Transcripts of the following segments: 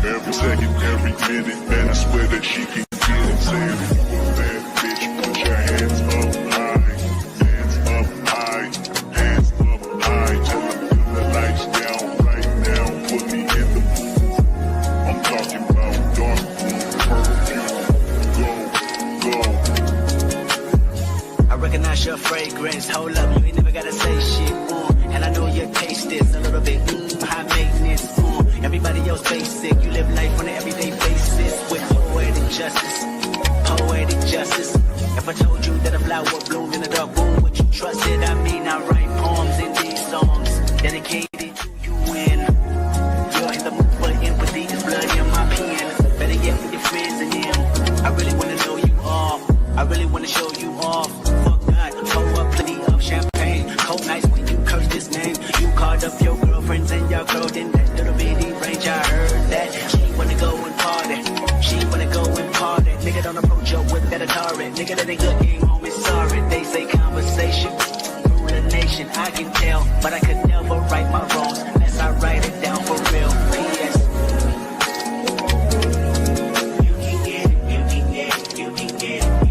every second, every minute. Man, I swear that she can get it. Saying, if you a bad bitch, put your hands up high. Hands up high. Hands up high. Till I feel the lights down right now. Put me in the mood. I'm talking about dark room, perfume. Go, go. I recognize your fragrance. Hold up, you ain't never gotta say shit. And I know your taste is a little bit high maintenance. Everybody else basic. You live life on an everyday basis with poetic justice. Poetic justice. If I told you that a flower bloomed in a dark room, would you trust it? I mean, I write poems in these songs dedicated to you when you're in the mood for empathy. There's blood in my pen. Better yet with your friends and them. I really wanna know you all. I really wanna show you off. Fuck God, pour up plenty of champagne. Cold nights when you curse this name. You called up your girlfriends and your girl in that little bitty range. I heard that she wanna go and party. She wanna go and party. Nigga, don't approach her with that Atari. Nigga, that ain't good game, homie, sorry. They say conversation rule the nation. I can tell, but I could never right my wrongs unless I write it down for real. P.S. You can get it, you can get it, you can get it.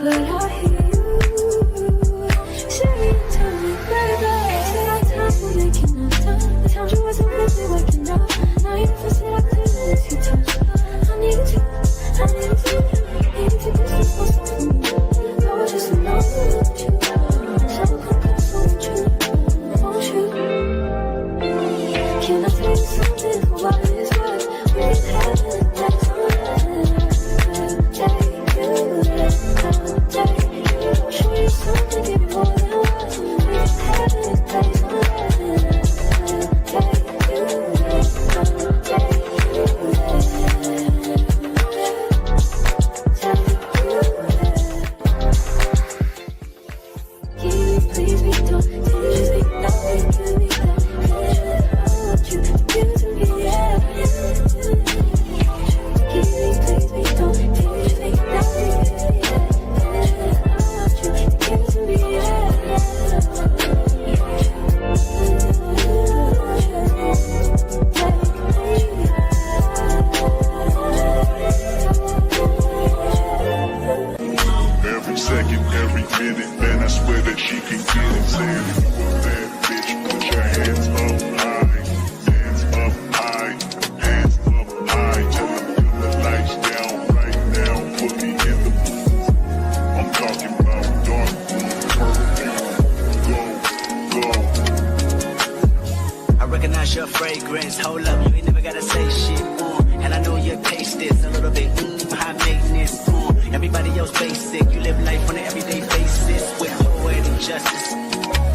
but I hear you saying to me, baby, said our time will make enough time. The times you wasn't with me waking up. Now you never said I couldn't miss your touch. I needed you, I needed you, needed you distance for something new. I was just alone with you, so comfortable with you, won't you? Can I tell you something for what it is worth? We ain't having a nice show you something, give me more than words. We ain't having a nice please be done. Just be nothing to me. I want you to give to me, yeah. Please be done. Just be nothing to me, yeah. I want you to give to me, yeah. Every second, every minute, man, I swear that she can get it. Saying if you a bad bitch, put your hands up high, hands up high, hands up high. Tell them dim the lights down right now, put me in the mood. I'm talking about dark room, purple, go, go. I recognize your fragrance. Hold up, you ain't never gotta say shit. And I know your taste is a little bit high maintenance. Everybody else basic. You live life on an everyday basis with poetic justice.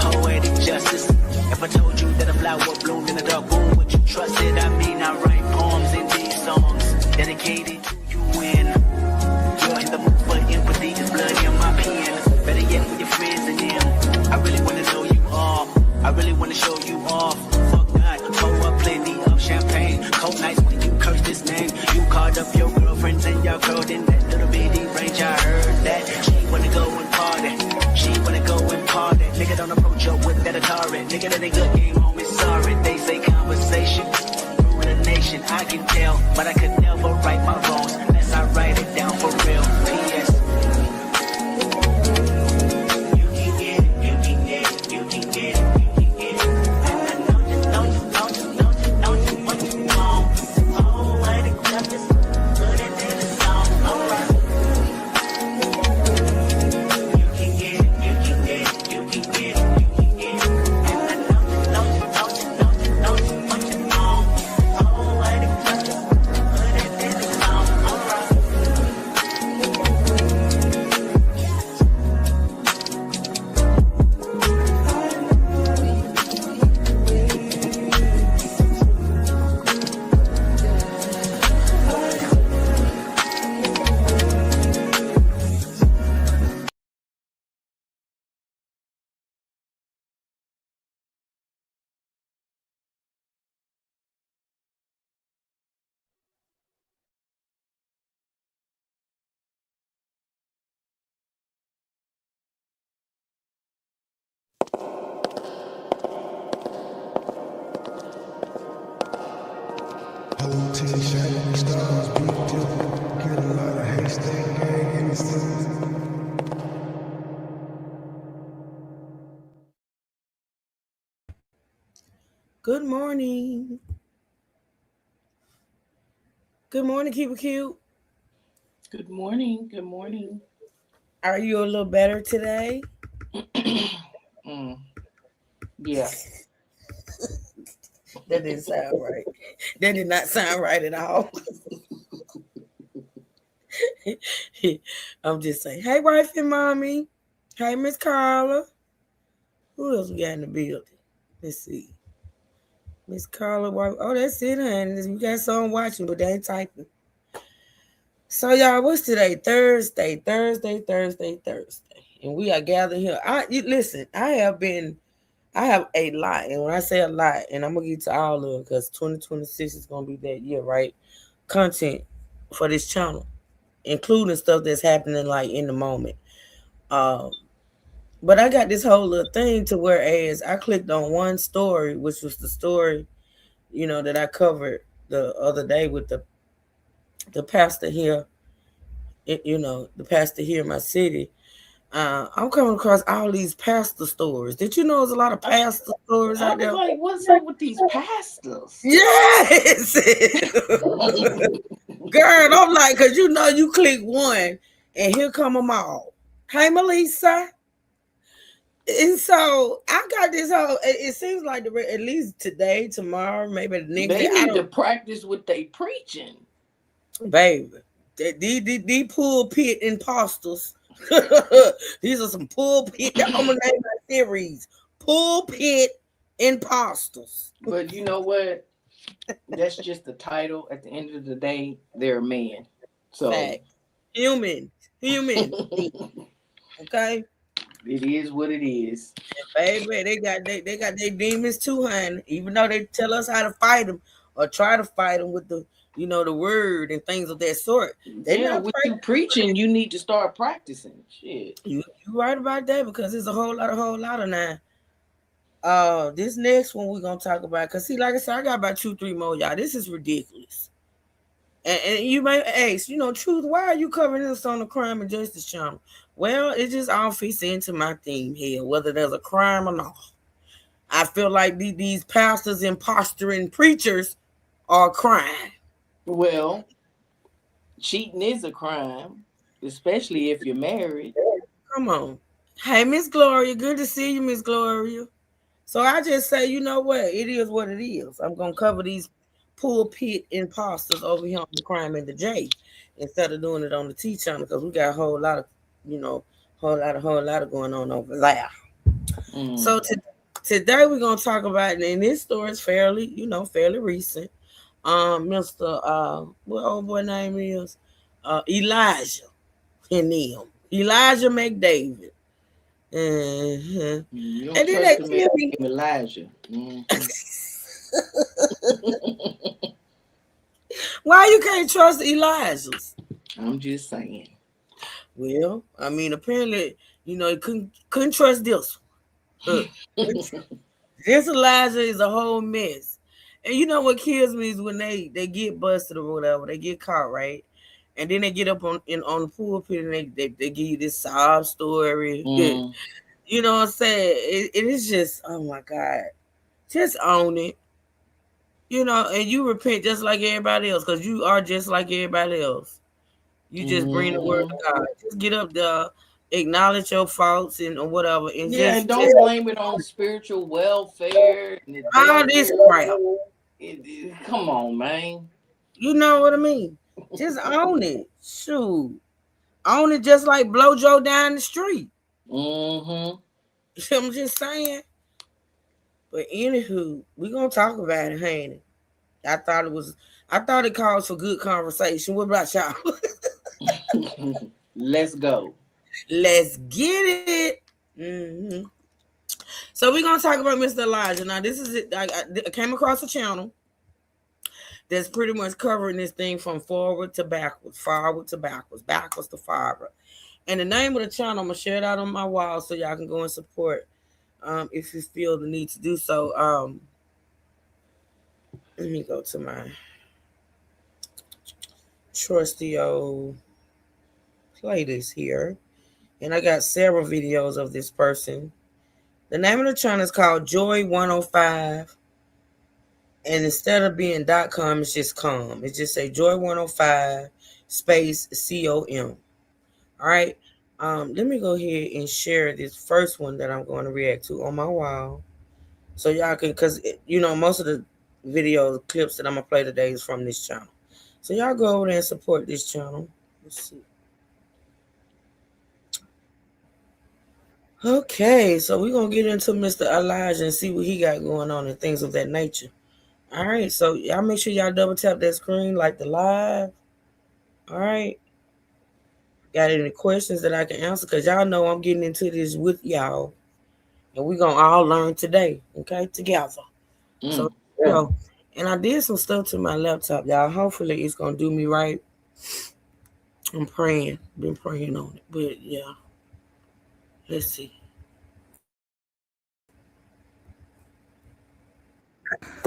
Poetic justice. If I told you that a flower bloomed in a dark room, would you trust it? I mean, I write poems in these songs dedicated to you when you're in the mood for empathy. There's blood in my pen. Better yet, with your friends and them. I really wanna know you all. I really wanna show you off. Fuck God, pour up plenty of champagne. Cold nights when you curse this name. You called up your girlfriends and y'all curled in that little bitty range. I heard that she wanna go and party. She wanna go and party. Nigga don't approach her with that Atari. Nigga that ain't good game home is sorry. They say conversation rule the nation. I can tell, but I could never right my wrongs unless I write it down for real. P.S. You can get it, you can get it, you can get it. Whole 10 shining stars, big dip, get a lot of haystack gang in the city. Good morning. Good morning, Keep It Cute. Good morning. Good morning. Are you a little better today? Yeah. That didn't sound right. That did not sound right at all. I'm just saying, hey, wife and mommy. Hey, Miss Carla. Who else we got in the building? Let's see. Miss Carla. Oh, that's it, honey. We got someone watching, but they ain't typing. So, y'all, what's today? Thursday. And we are gathered here. Listen, I have a lot. And when I say a lot, and I'm going to get to all of it because 2026 is going to be that year, right? Content for this channel, including stuff that's happening like in the moment. But I got this whole little thing to whereas I clicked on one story, which was the story, that I covered the other day with the pastor here, the pastor here in my city. I'm coming across all these pastor stories. Did you know there's a lot of pastor stories I out was there? like, what's up with these pastors? Yes. Girl, I'm like, cause you know you click one and here come them all. Hey Melissa. And so I got this whole it seems like at least today, tomorrow, maybe the next day. They need to practice what they preaching. Baby. These pulpit imposters. These are some pulpit. I'm gonna name my series. Pulpit imposters. But you know what? That's just the title. At the end of the day, they're men. So Fact. Human. Okay. It is what it is. And baby, they got their demons too, honey. Even though they tell us how to fight them or try to fight them with the the word and things of that sort. They Yeah, what you preaching, you need to start practicing. Shit. You right about that because there's a whole lot of now. This next one we're gonna talk about, cause see, like I said, I got about 2-3 more, y'all. This is ridiculous. And you may ask, Truth, why are you covering this on the Crime and Justice channel? Well, it just all fits into my theme here, whether there's a crime or not. I feel like these pastors and posturing preachers are a crime. Well, cheating is a crime, especially if you're married. Come on. Hey, Miss Gloria, good to see you, Miss Gloria. So I just say, you know what? It is what it is. I'm going to cover these pulpit imposters over here on the Crime and the J instead of doing it on the T channel because we got a whole lot of, whole lot of going on over there. So today we're going to talk about, and this story is fairly recent. Mr. what old boy name is? Elijah and them. Elijah McDavid. You don't And then trust they the man Elijah. Why you can't trust Elijah's? I'm just saying. Well, I mean, apparently, you couldn't trust this one. This Elijah is a whole mess. And you know what kills me is when they get busted or whatever, they get caught, right? And then they get up on the pulpit and they give you this sob story. You know what I'm saying? It is just, oh my God. Just own it. And you repent just like everybody else because you are just like everybody else. You just bring the word of God. Just get up there, acknowledge your faults and or whatever. And and don't blame it on spiritual welfare. And all this crap. Come on, man. You know what I mean? Just own it. Shoot. Own it just like Blojo down the street. I'm just saying. But anywho, we're gonna talk about it, ain't it? I thought it calls for good conversation. What about y'all? Let's go. Let's get it. So we're gonna talk about Mr. Elijah. Now, this is it. I came across a channel that's pretty much covering this thing from forward to backwards, backwards to forward. And the name of the channel, I'm gonna share it out on my wall so y'all can go and support if you feel the need to do so. Let me go to my trusty old playlist here. And I got several videos of this person. The name of the channel is called Joy 105. And instead of being .com, it's just com. It just say Joy 105 space COM. All right. Let me go ahead and share this first one that I'm going to react to on my wall. So y'all can, because, most of the video clips that I'm going to play today is from this channel. So y'all go over there and support this channel. Let's see. Okay, so we're going to get into Mr. Elijah and see what he got going on and things of that nature. All right, so y'all make sure y'all double tap that screen like the live. All right. Got any questions that I can answer? Because y'all know I'm getting into this with y'all. And we're going to all learn today, okay, together. So, and I did some stuff to my laptop, y'all. Hopefully it's going to do me right. I'm praying. Been praying on it. But, yeah. Let's see.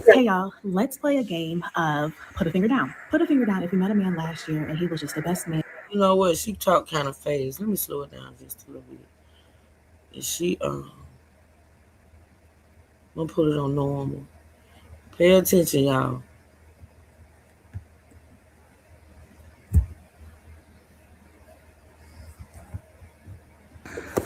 Hey y'all, let's play a game of Put a Finger Down. Put a finger down if you met a man last year and he was just the best man. You know what? She talk kind of fast. Let me slow it down just a little bit. And she I'm gonna put it on normal. Pay attention, y'all.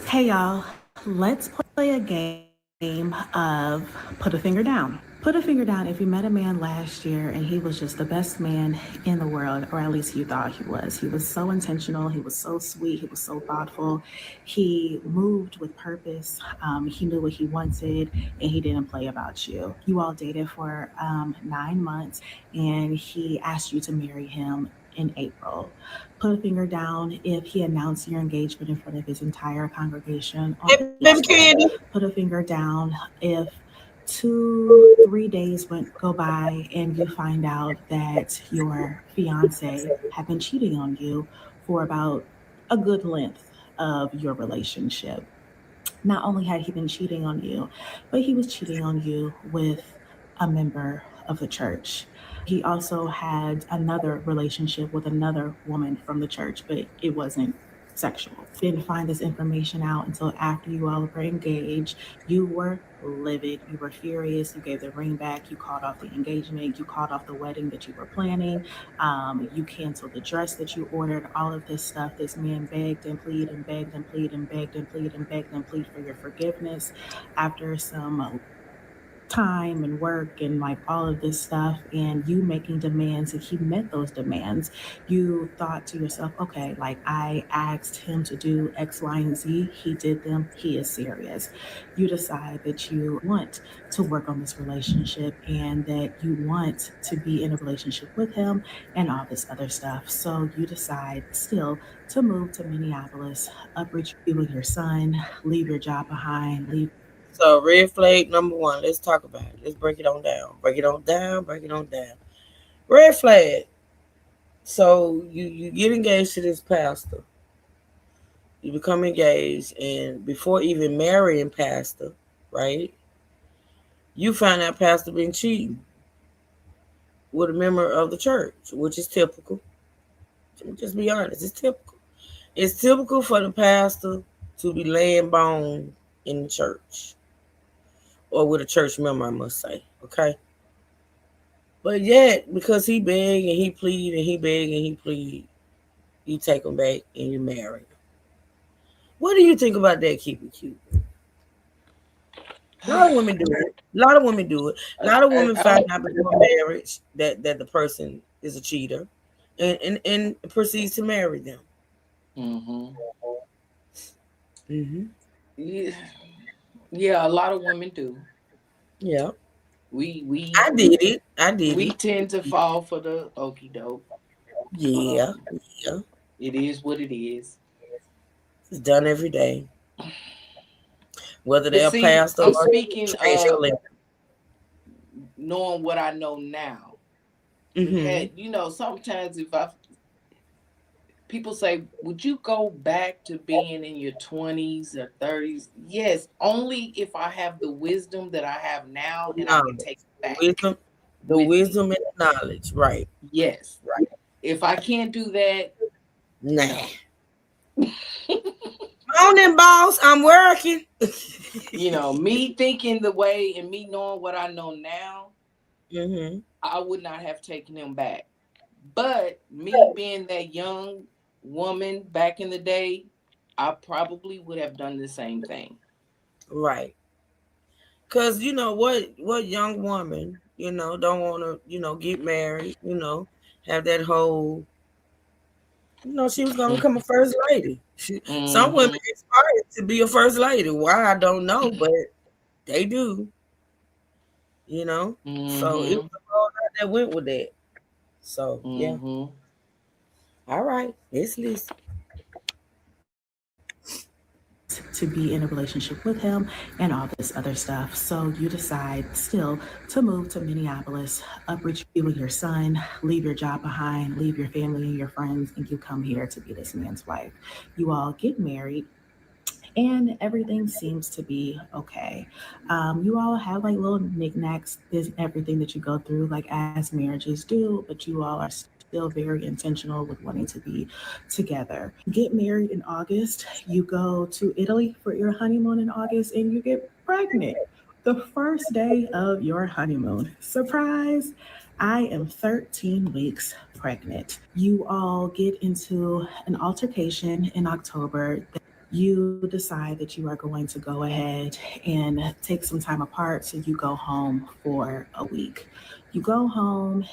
Hey, y'all. Let's play a game of put a finger down. Put a finger down if you met a man last year and he was just the best man in the world, or at least you thought he was. He was so intentional. He was so sweet. He was so thoughtful. He moved with purpose. He knew what he wanted and he didn't play about you. You all dated for 9 months and he asked you to marry him in April. Put a finger down if he announced your engagement in front of his entire congregation on Hey, baby Easter. Candy. Put a finger down if 2, 3 days go by and you find out that your fiance had been cheating on you for about a good length of your relationship. Not only had he been cheating on you, but he was cheating on you with a member of the church. He also had another relationship with another woman from the church, but it wasn't sexual. Didn't find this information out until after you all were engaged. You were livid. You were furious. You gave the ring back. You called off the engagement. You called off the wedding that you were planning. You canceled the dress that you ordered. All of this stuff. This man begged and pleaded and begged and pleaded and begged and pleaded and begged and pleaded for your forgiveness. After some time and work and like all of this stuff and you making demands and he met those demands, you thought to yourself, okay, like I asked him to do X, Y, and Z, he did them, he is serious. You decide that you want to work on this relationship and that you want to be in a relationship with him and all this other stuff. So you decide still to move to Minneapolis, uproot you with your son, leave your job behind, leave. So red flag number one. Let's talk about it. Let's break it on down. Break it on down. Break it on down. Red flag. So you get engaged to this pastor. You become engaged, and before even marrying pastor, right? You find out pastor been cheating with a member of the church, which is typical. Just be honest, it's typical. It's typical for the pastor to be laying bone in the church or with a church member, I must say. Okay. But yet, because he beg and he plead and he beg and he plead, you take him back and you marry him. What do you think about that? Keep it cute. A lot of women do it. A lot of women do it. A lot of women find out before marriage that the person is a cheater and proceeds to marry them. Mm-hmm. Mm-hmm. Yeah, a lot of women do. Yeah. We I did it. I did we it. tend to fall for the okie doke. Yeah. Yeah. It is what it is. It's done every day. Whether But they're a see, pastor I'm or speaking trash of collector. knowing what I know now. Mm-hmm. Sometimes people say, would you go back to being in your 20s or 30s? Yes, only if I have the wisdom that I have now and I can take it back Wisdom, the with me. wisdom and the knowledge. Right. Yes. Right. If I can't do that, Nah. On them boss, I'm working. me thinking the way and me knowing what I know now, Mm-hmm. I would not have taken him back. But me being that young woman back in the day, I probably would have done the same thing. Right. Cause you know what young woman, don't wanna, get married, have that whole, she was gonna become a first lady. Some women Mm-hmm. aspire to be a first lady. Why I don't know, but they do, So it Mm-hmm. was a whole lot that went with that. So yeah. Mm-hmm. All right. Let's listen. To be in a relationship with him and all this other stuff. So you decide still to move to Minneapolis, uproot you and your son, leave your job behind, leave your family and your friends, and you come here to be this man's wife. You all get married. And everything seems to be okay. You all have like little knickknacks, there's everything that you go through, like as marriages do, but you all are still very intentional with wanting to be together. You get married in August, you go to Italy for your honeymoon in August, and you get pregnant the first day of your honeymoon. Surprise! I am 13 weeks pregnant. You all get into an altercation in October. You decide that you are going to go ahead and take some time apart, so you go home for a week. You go home,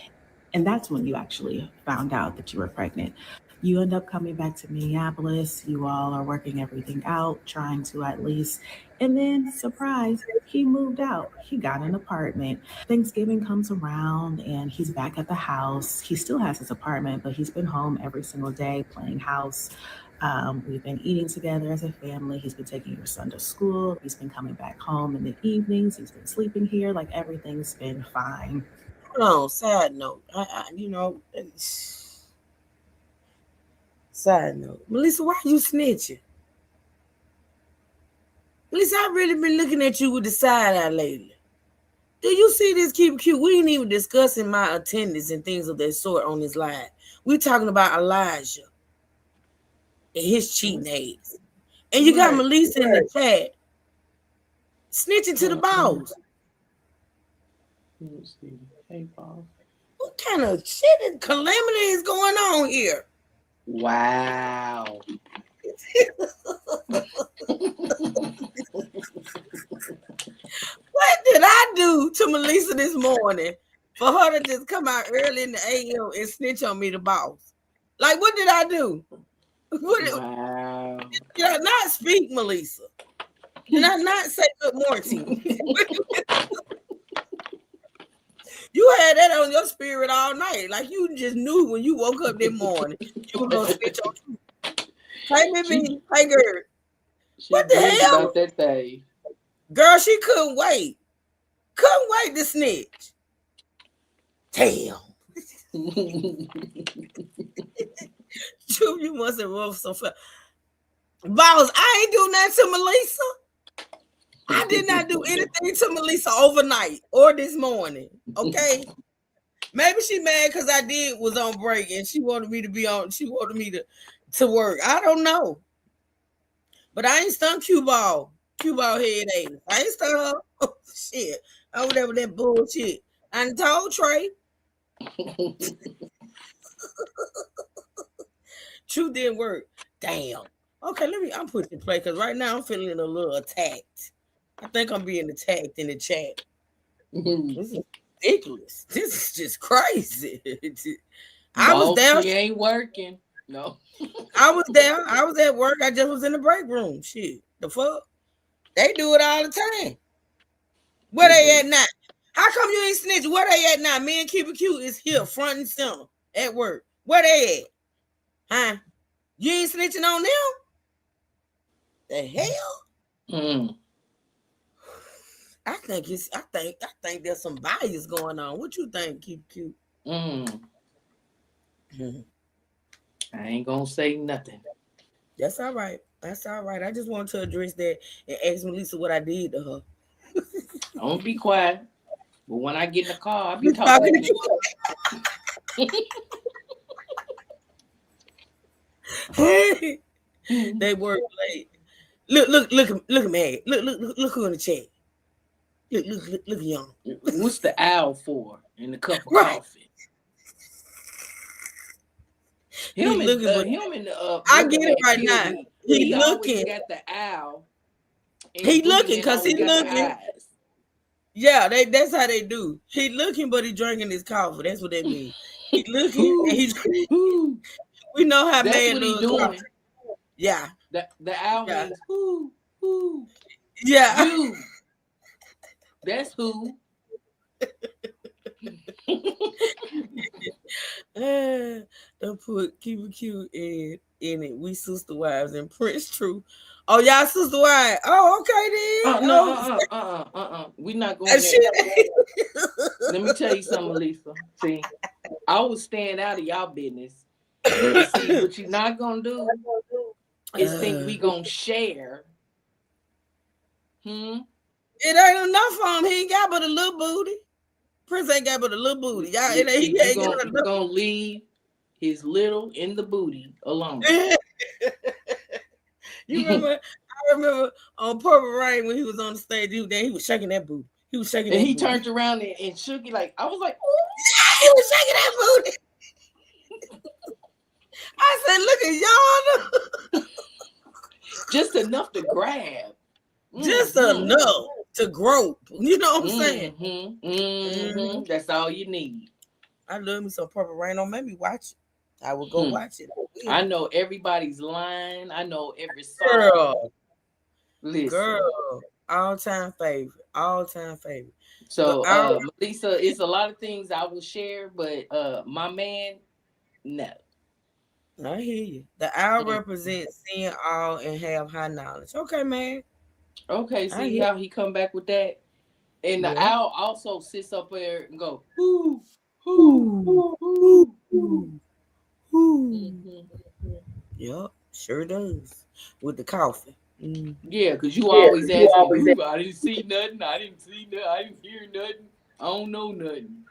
and that's when you actually found out that you were pregnant. You end up coming back to Minneapolis. You all are working everything out, trying to at least. And then, surprise, he moved out. He got an apartment. Thanksgiving comes around and he's back at the house. He still has his apartment, but he's been home every single day playing house. We've been eating together as a family. He's been taking your son to school. He's been coming back home in the evenings. He's been sleeping here. Like, everything's been fine. Hold on, side note. Side note. Melissa, why you snitching? Melissa, I really been looking at you with the side eye lately. Do you see this Keep It Cute? We ain't even discussing my attendance and things of that sort on this line. We talking about Elijah and his cheating days. And you got Melissa in the chat snitching to the boss. Let's see. Hey, boss. What kind of shit and calamity is going on here? Wow. What did I do to Melissa this morning for her to just come out early in the AM and snitch on me, the boss? Like, what did I do? Wow. Did I not speak, Melissa? Did I not say good morning? You had that on your spirit all night. Like, you just knew when you woke up that morning you were going to snitch on you. Hey, baby. Hey, girl. What the hell? About that day. Girl, she couldn't wait. Couldn't wait to snitch. Damn. You must have roughed some fun. Boss, I ain't do nothing to Melissa. I did not do anything to Melissa overnight or this morning. Okay. Maybe she mad because I was on break and she wanted me to be on. She wanted me to work. I don't know. But I ain't stung cue ball head ass. I ain't stung her. Oh, shit. Over there with that bullshit. I done told Trey. Truth didn't work. Damn. Okay, I'm pushing play because right now I'm feeling a little attacked. I think I'm being attacked in the chat. This is ridiculous. This is just crazy. I was there. She ain't working. No. I was there. I was at work. I just was in the break room. Shit. The fuck? They do it all the time. Where they at now? How come you ain't snitch? Where they at now? Me and Keep It Cute is here, front and center, at work. Where they at? Huh? You ain't snitching on them? The hell? I think there's some bias going on. What you think, Keep It Cute? I ain't gonna say nothing. That's all right. That's all right. I just want to address that and ask Melissa what I did to her. Don't be quiet. But when I get in the car, I'll be talking to you. They work late. Look at me. Look who in the chat. Look young. What's the owl for in the cup of coffee? Him in the I get it right now. He looking. Got the owl. He looking because he looking. Yeah, that's how they do. He looking, but he drinking his coffee. That's what that means. He looking and he's. We know how man doing. Yeah. The owl means who. Yeah. You. That's who. Don't put Keep It Cute in it. We sister wives and Prince True. Oh, y'all sister wives. Oh, okay then. No. We not going there. Let me tell you something, Lisa. See, I was staying out of y'all business. See, what you're not gonna do is think we gonna share. It ain't enough for him. He ain't got but a little booty. Prince ain't got but a little booty. Y'all, he ain't got gonna leave his little in the booty alone. You remember? I remember on Purple Rain when he was on the stage. He was shaking that booty. He was shaking. And that he booty. turned around and shook it like I was like, he was shaking that booty. I said, "Look at y'all." just enough to grab. Just enough to grope. You know what I'm saying? That's all you need. I love me some Purple Rain. Don't make me watch it. I will go watch it. I know everybody's line. I know every song. Girl. Listen. Girl. All-time favorite. All-time favorite. So, Melissa, it's a lot of things I will share, but my man, no. I hear you. The owl represents seeing all and have high knowledge. Okay, man. Okay, see how he come back with that? And the owl also sits up there and go, hoo, hoo, hoo, hoo, hoo. Yep, sure does. With the coffee. Yeah, because you always ask me, I didn't see nothing. I didn't hear nothing. I don't know nothing.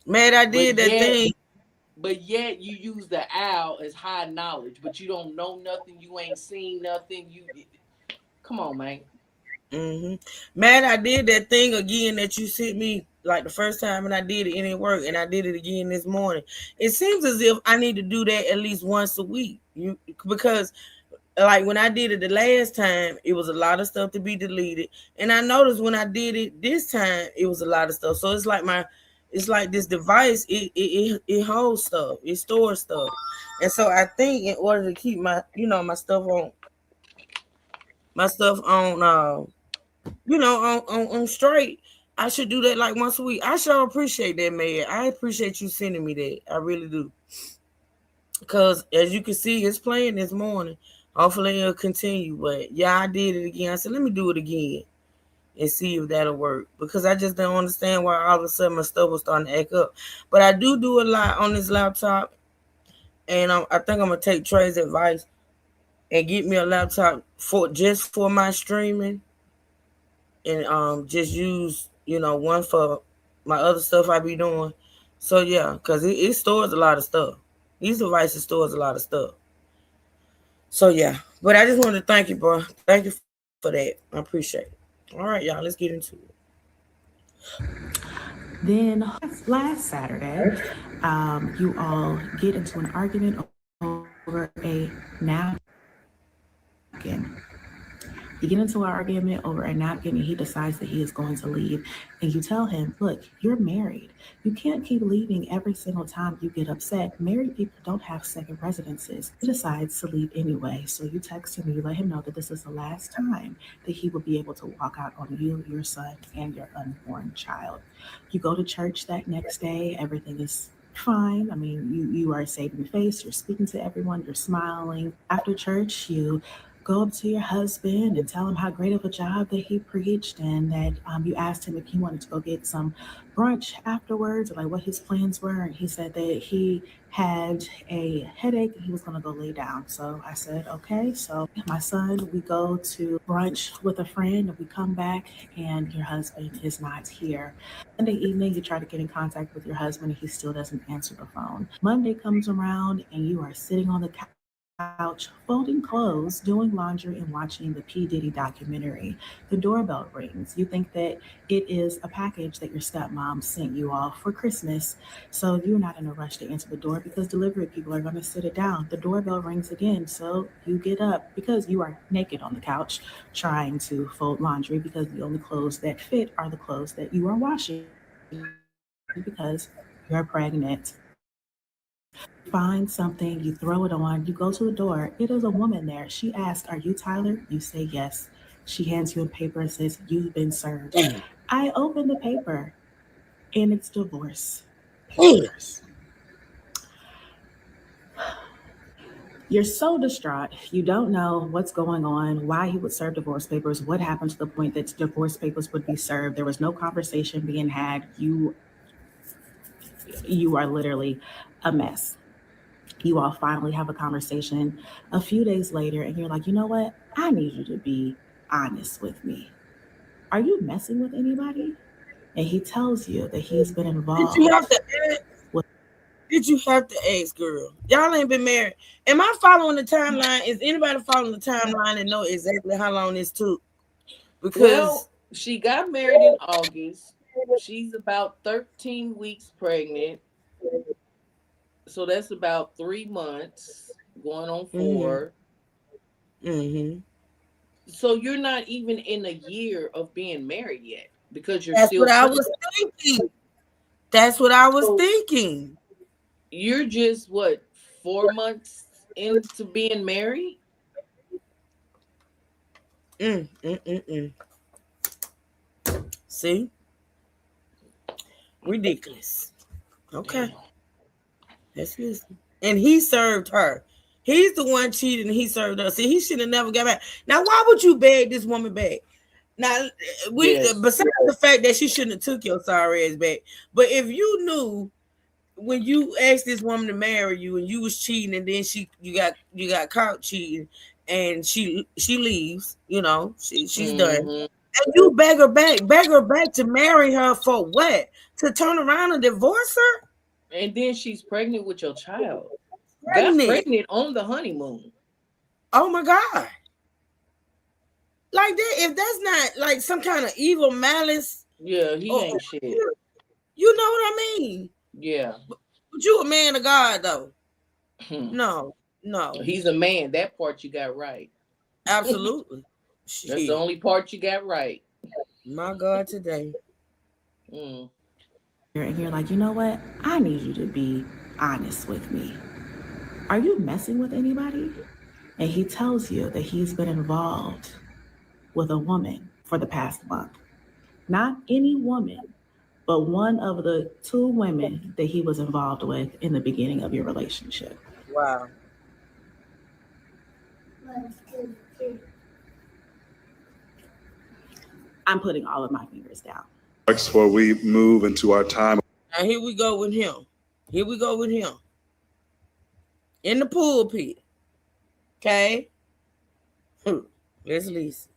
Man, I did that thing. But yet you use the owl as high knowledge, but you don't know nothing. You ain't seen nothing. Come on, man. Man, I did that thing again that you sent me like the first time, and I did it and it worked, and I did it again this morning. It seems as if I need to do that at least once a week, because like when I did it the last time, it was a lot of stuff to be deleted, and I noticed when I did it this time, it was a lot of stuff. So it's like this device, it holds stuff, it stores stuff, and so I think in order to keep my stuff on straight, I should do that like once a week. I sure appreciate that, man. I appreciate you sending me that. I really do. Because as you can see, it's playing this morning. Hopefully it'll continue. But yeah, I did it again. I said, let me do it again and see if that'll work. Because I just don't understand why all of a sudden my stuff was starting to act up. But I do a lot on this laptop. And I think I'm going to take Trey's advice and get me a laptop for my streaming. And just use, one for my other stuff I be doing. So yeah, because it stores a lot of stuff. These devices stores a lot of stuff. So yeah, but I just wanted to thank you, bro. Thank you for that. I appreciate it. All right, y'all, let's get into it. Then last Saturday, you all get into an argument over a napkin. You get into an argument over a napkin and he decides that he is going to leave. And you tell him, look, you're married. You can't keep leaving every single time you get upset. Married people don't have second residences. He decides to leave anyway. So you text him and you let him know that this is the last time that he will be able to walk out on you, your son, and your unborn child. You go to church that next day. Everything is fine. I mean, you are saving face. You're speaking to everyone. You're smiling. After church, you go up to your husband and tell him how great of a job that he preached, and that you asked him if he wanted to go get some brunch afterwards, or like what his plans were. And he said that he had a headache and he was going to go lay down. So I said, okay. So my son, we go to brunch with a friend and we come back and your husband is not here. Sunday evening, you try to get in contact with your husband and he still doesn't answer the phone. Monday comes around and you are sitting on the couch, folding clothes, doing laundry, and watching the P. Diddy documentary. The doorbell rings. You think that it is a package that your stepmom sent you all for Christmas. So you're not in a rush to answer the door because delivery people are going to sit it down. The doorbell rings again. So you get up because you are naked on the couch trying to fold laundry because the only clothes that fit are the clothes that you are washing because you're pregnant. Find something, you throw it on, you go to the door. It is a woman there. She asks, are you Tyler? You say yes. She hands you a paper and says, you've been served. I open the paper and it's divorce papers. You're so distraught. You don't know what's going on, why he would serve divorce papers, what happened to the point that divorce papers would be served. There was no conversation being had. You are literally a mess. You all finally have a conversation a few days later and you're like, you know what? I need you to be honest with me. Are you messing with anybody? And he tells you that he's been involved. did you have to ask, girl? Y'all ain't been married. Am I following the timeline? Is anybody following the timeline and know exactly how long this took? Because Well, she got married in August. She's about 13 weeks pregnant. So that's about 3 months, going on 4. mm-hmm. So you're not even in a year of being married yet because you're That's still what I was thinking. That's what I was thinking. You're just what, 4 months into being married? See? Ridiculous. Okay. Let's listen. And he served her. He's the one cheated and he served her. See, he should have never got back. Now, why would you beg this woman back? Now, besides the fact that she shouldn't have took your sorry ass back, but if you knew when you asked this woman to marry you and you was cheating and then you got caught cheating and she leaves, she's done. And you beg her back to marry her for what? To turn around and divorce her? And then she's pregnant with your child. Got pregnant on the honeymoon. Oh my God. Like that, if that's not like some kind of evil malice. Yeah, he ain't shit. You know what I mean? Yeah. But you a man of God though. No. He's a man. That part you got right. Absolutely. That's the only part you got right. My God, today. And you're like, you know what? I need you to be honest with me. Are you messing with anybody? And he tells you that he's been involved with a woman for the past month. Not any woman, but one of the 2 women that he was involved with in the beginning of your relationship. Wow. I'm putting all of my fingers down. Before we move into our time. Now here we go with him. In the pulpit. Okay? Let's listen.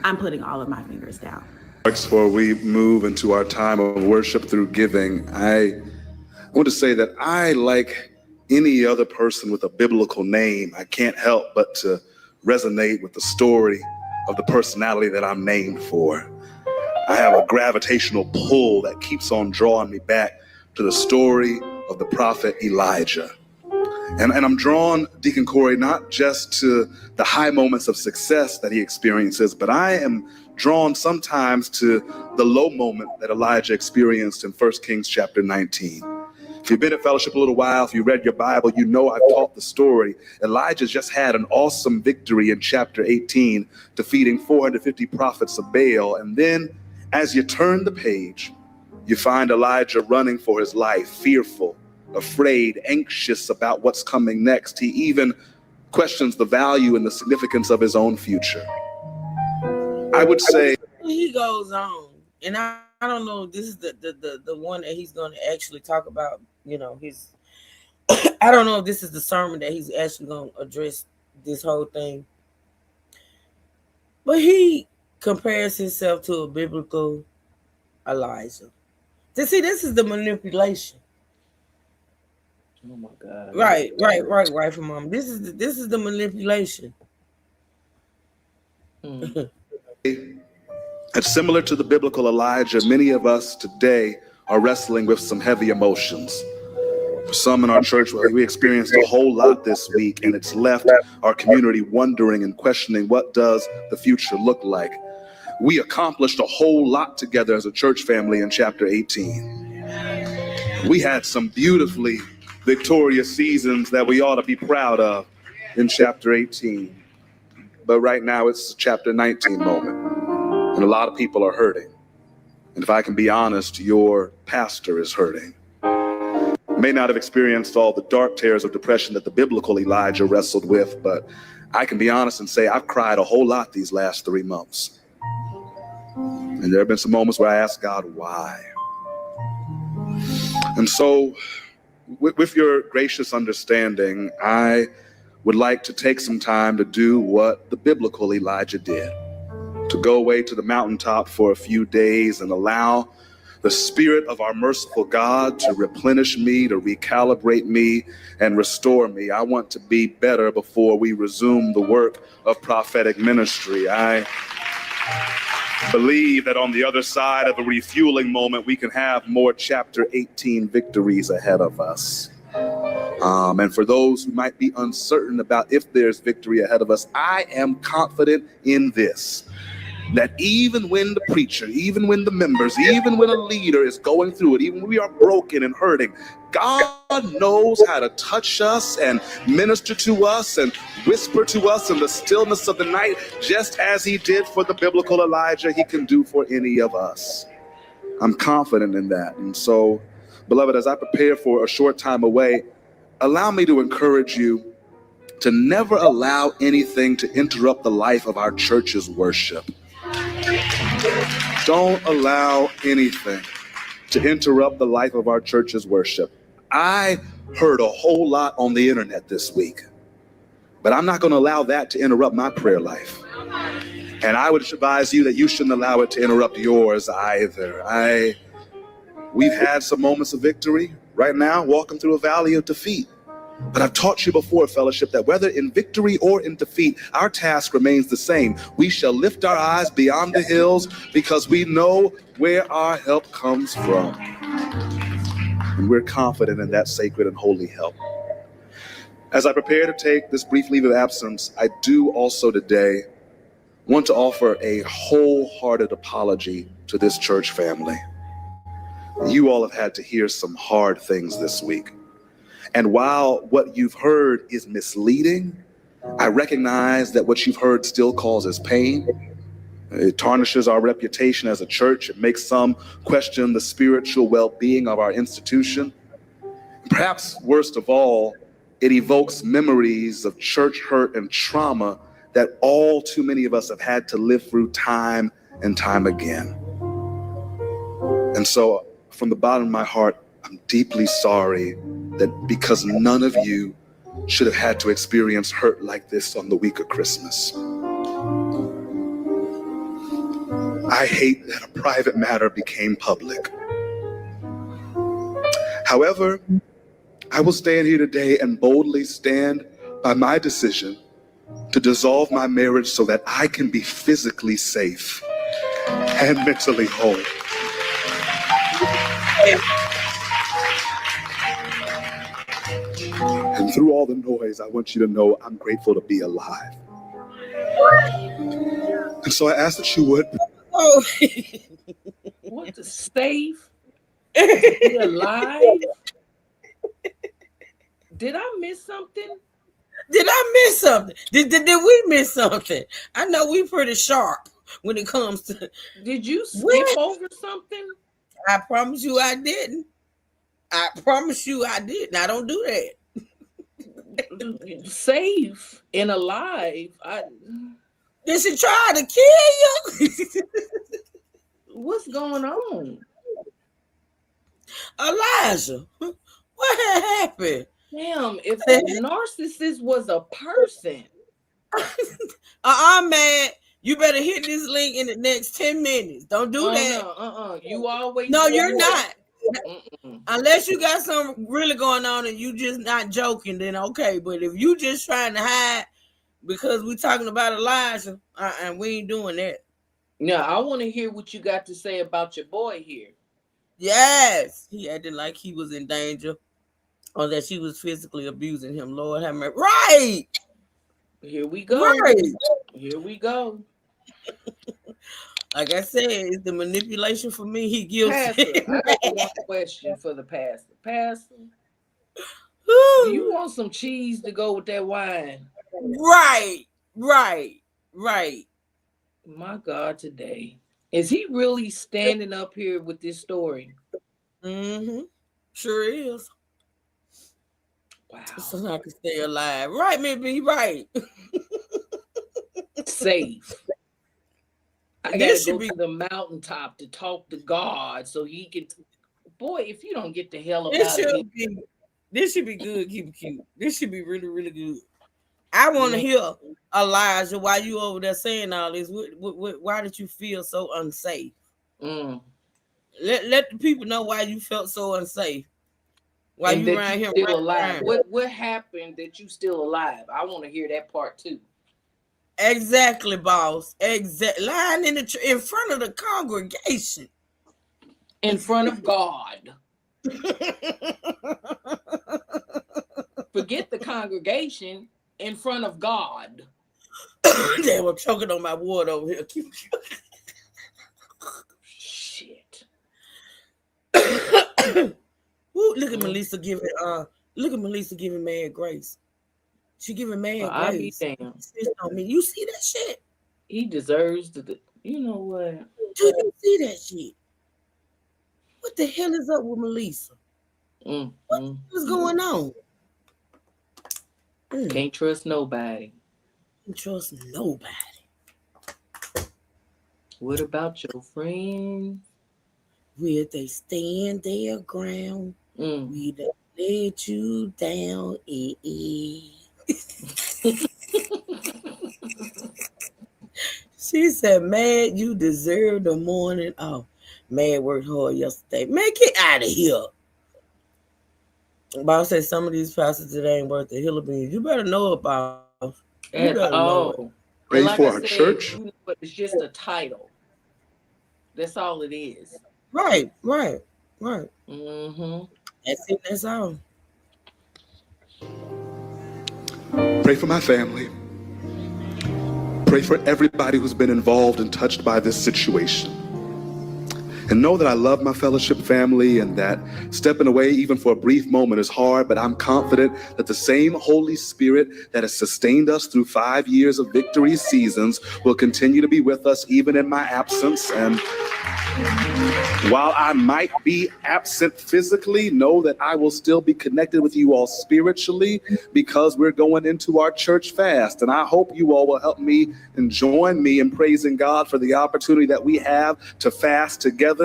I'm putting all of my fingers down. Before we move into our time of worship through giving, I want to say that I, like any other person with a biblical name, I can't help but to resonate with the story of the personality that I'm named for. I have a gravitational pull that keeps on drawing me back to the story of the prophet Elijah. And I'm drawn, Deacon Corey, not just to the high moments of success that he experiences, but I am drawn sometimes to the low moment that Elijah experienced in 1 Kings chapter 19. If you've been at fellowship a little while, if you read your Bible, you know I've taught the story. Elijah just had an awesome victory in chapter 18, defeating 450 prophets of Baal. And then as you turn the page, you find Elijah running for his life, fearful, afraid, anxious about what's coming next. He even questions the value and the significance of his own future. I would say he goes on, and I don't know. This is the one that he's going to actually talk about. His. I don't know if this is the sermon that he's actually going to address this whole thing, but he compares himself to a biblical Elijah. See, this is the manipulation. Oh my God! Right, from mom. This is the manipulation. It's similar to the biblical Elijah. Many of us today are wrestling with some heavy emotions. For some in our church, we experienced a whole lot this week, and it's left our community wondering and questioning, what does the future look like? We accomplished a whole lot together as a church family in chapter 18. We had some beautifully victorious seasons that we ought to be proud of in chapter 18. But right now it's a chapter 19 moment, and a lot of people are hurting. And if I can be honest, your pastor is hurting. May not have experienced all the dark tears of depression that the biblical Elijah wrestled with, but I can be honest and say I've cried a whole lot these last 3 months. And there have been some moments where I asked God, why? And so with your gracious understanding, I would like to take some time to do what the biblical Elijah did, to go away to the mountaintop for a few days and allow the Spirit of our merciful God to replenish me, to recalibrate me, and restore me. I want to be better before we resume the work of prophetic ministry. I believe that on the other side of a refueling moment, we can have more chapter 18 victories ahead of us. And for those who might be uncertain about if there's victory ahead of us, I am confident in this, that even when the preacher, even when the members, even when a leader is going through it, even when we are broken and hurting, God knows how to touch us and minister to us and whisper to us in the stillness of the night, just as he did for the biblical Elijah, he can do for any of us. I'm confident in that. And so, beloved, as I prepare for a short time away, allow me to encourage you to never allow anything to interrupt the life of our church's worship. Don't allow anything to interrupt the life of our church's worship. I heard a whole lot on the internet this week, but I'm not going to allow that to interrupt my prayer life. And I would advise you that you shouldn't allow it to interrupt yours either. We've had some moments of victory right now, walking through a valley of defeat. But I've taught you before, fellowship, that whether in victory or in defeat, our task remains the same. We shall lift our eyes beyond the hills because we know where our help comes from. And we're confident in that sacred and holy help. As I prepare to take this brief leave of absence, I do also today want to offer a wholehearted apology to this church family. You all have had to hear some hard things this week. And while what you've heard is misleading, I recognize that what you've heard still causes pain. It tarnishes our reputation as a church. It makes some question the spiritual well-being of our institution. Perhaps worst of all, it evokes memories of church hurt and trauma that all too many of us have had to live through time and time again. And so from the bottom of my heart, I'm deeply sorry that because none of you should have had to experience hurt like this on the week of Christmas. I hate that a private matter became public. However, I will stand here today and boldly stand by my decision to dissolve my marriage so that I can be physically safe and mentally whole. And through all the noise, I want you to know I'm grateful to be alive. And so I ask that you would. Oh. What, to save? To be alive? Did I miss something? Did I miss something? Did we miss something? I know we pretty sharp when it comes to. Did you skip over something? I promise you I didn't. I promise you I didn't. I don't do that. Safe and alive. Did she try to kill you? What's going on? Elijah, what had happened? Damn, if the narcissist was a person. Man, you better hit this link in the next 10 minutes. Don't do that. You always. No, you're not. Unless you got something really going on and you just not joking, then okay. But if you just trying to hide because we talking about Elijah, and we ain't doing that. Yeah, I want to hear what you got to say about your boy here. Yes, he acted like he was in danger, or that she was physically abusing him. Lord have mercy. Right. Here we go. Right. Here we go. Like I said, it's the manipulation for me. He guilty. Pastor, I got one question for the pastor. Pastor, do you want some cheese to go with that wine? Right. My God, today. Is he really standing up here with this story? Mm-hmm. Sure is. Wow. So I can stay alive. Right, maybe right. Safe. I gotta go to the mountaintop to talk to God so he can. Boy, if you don't get the hell out of here. This should be good, keep it cute. This should be really, really good. I want to hear Elijah while you over there saying all this. Why did you feel so unsafe? Let the people know why you felt so unsafe. Why and you that around you here still running alive. around. What happened that you still alive? I want to hear that part too. Exactly, boss. Lying in front of the congregation. In front of God. Forget the congregation. In front of God. Damn, I'm choking on my water over here. Shit. Ooh, look at Melissa giving Mad Grace. She giving Mad I'll be Grace. damned. You see that shit? He deserves the. You know what? Do you see that shit? What the hell is up with Melissa? What's going on? Can't trust nobody. Can't trust nobody. What about your friends? Will they stand their ground? Will they let you down? She said, "Mad, you deserve the morning off. Mad worked hard yesterday. Man, get out of here." Boss said some of these pastors today ain't worth the hill of beans. You better know about. At all. Pray like for I our said, church. But it's just a title. That's all it is. Right. Mm-hmm. That's it. That's all. Pray for my family. Pray for everybody who's been involved and touched by this situation. And know that I love my fellowship family and that stepping away even for a brief moment is hard, but I'm confident that the same Holy Spirit that has sustained us through 5 years of victory seasons will continue to be with us even in my absence. And while I might be absent physically, know that I will still be connected with you all spiritually because we're going into our church fast. And I hope you all will help me and join me in praising God for the opportunity that we have to fast together.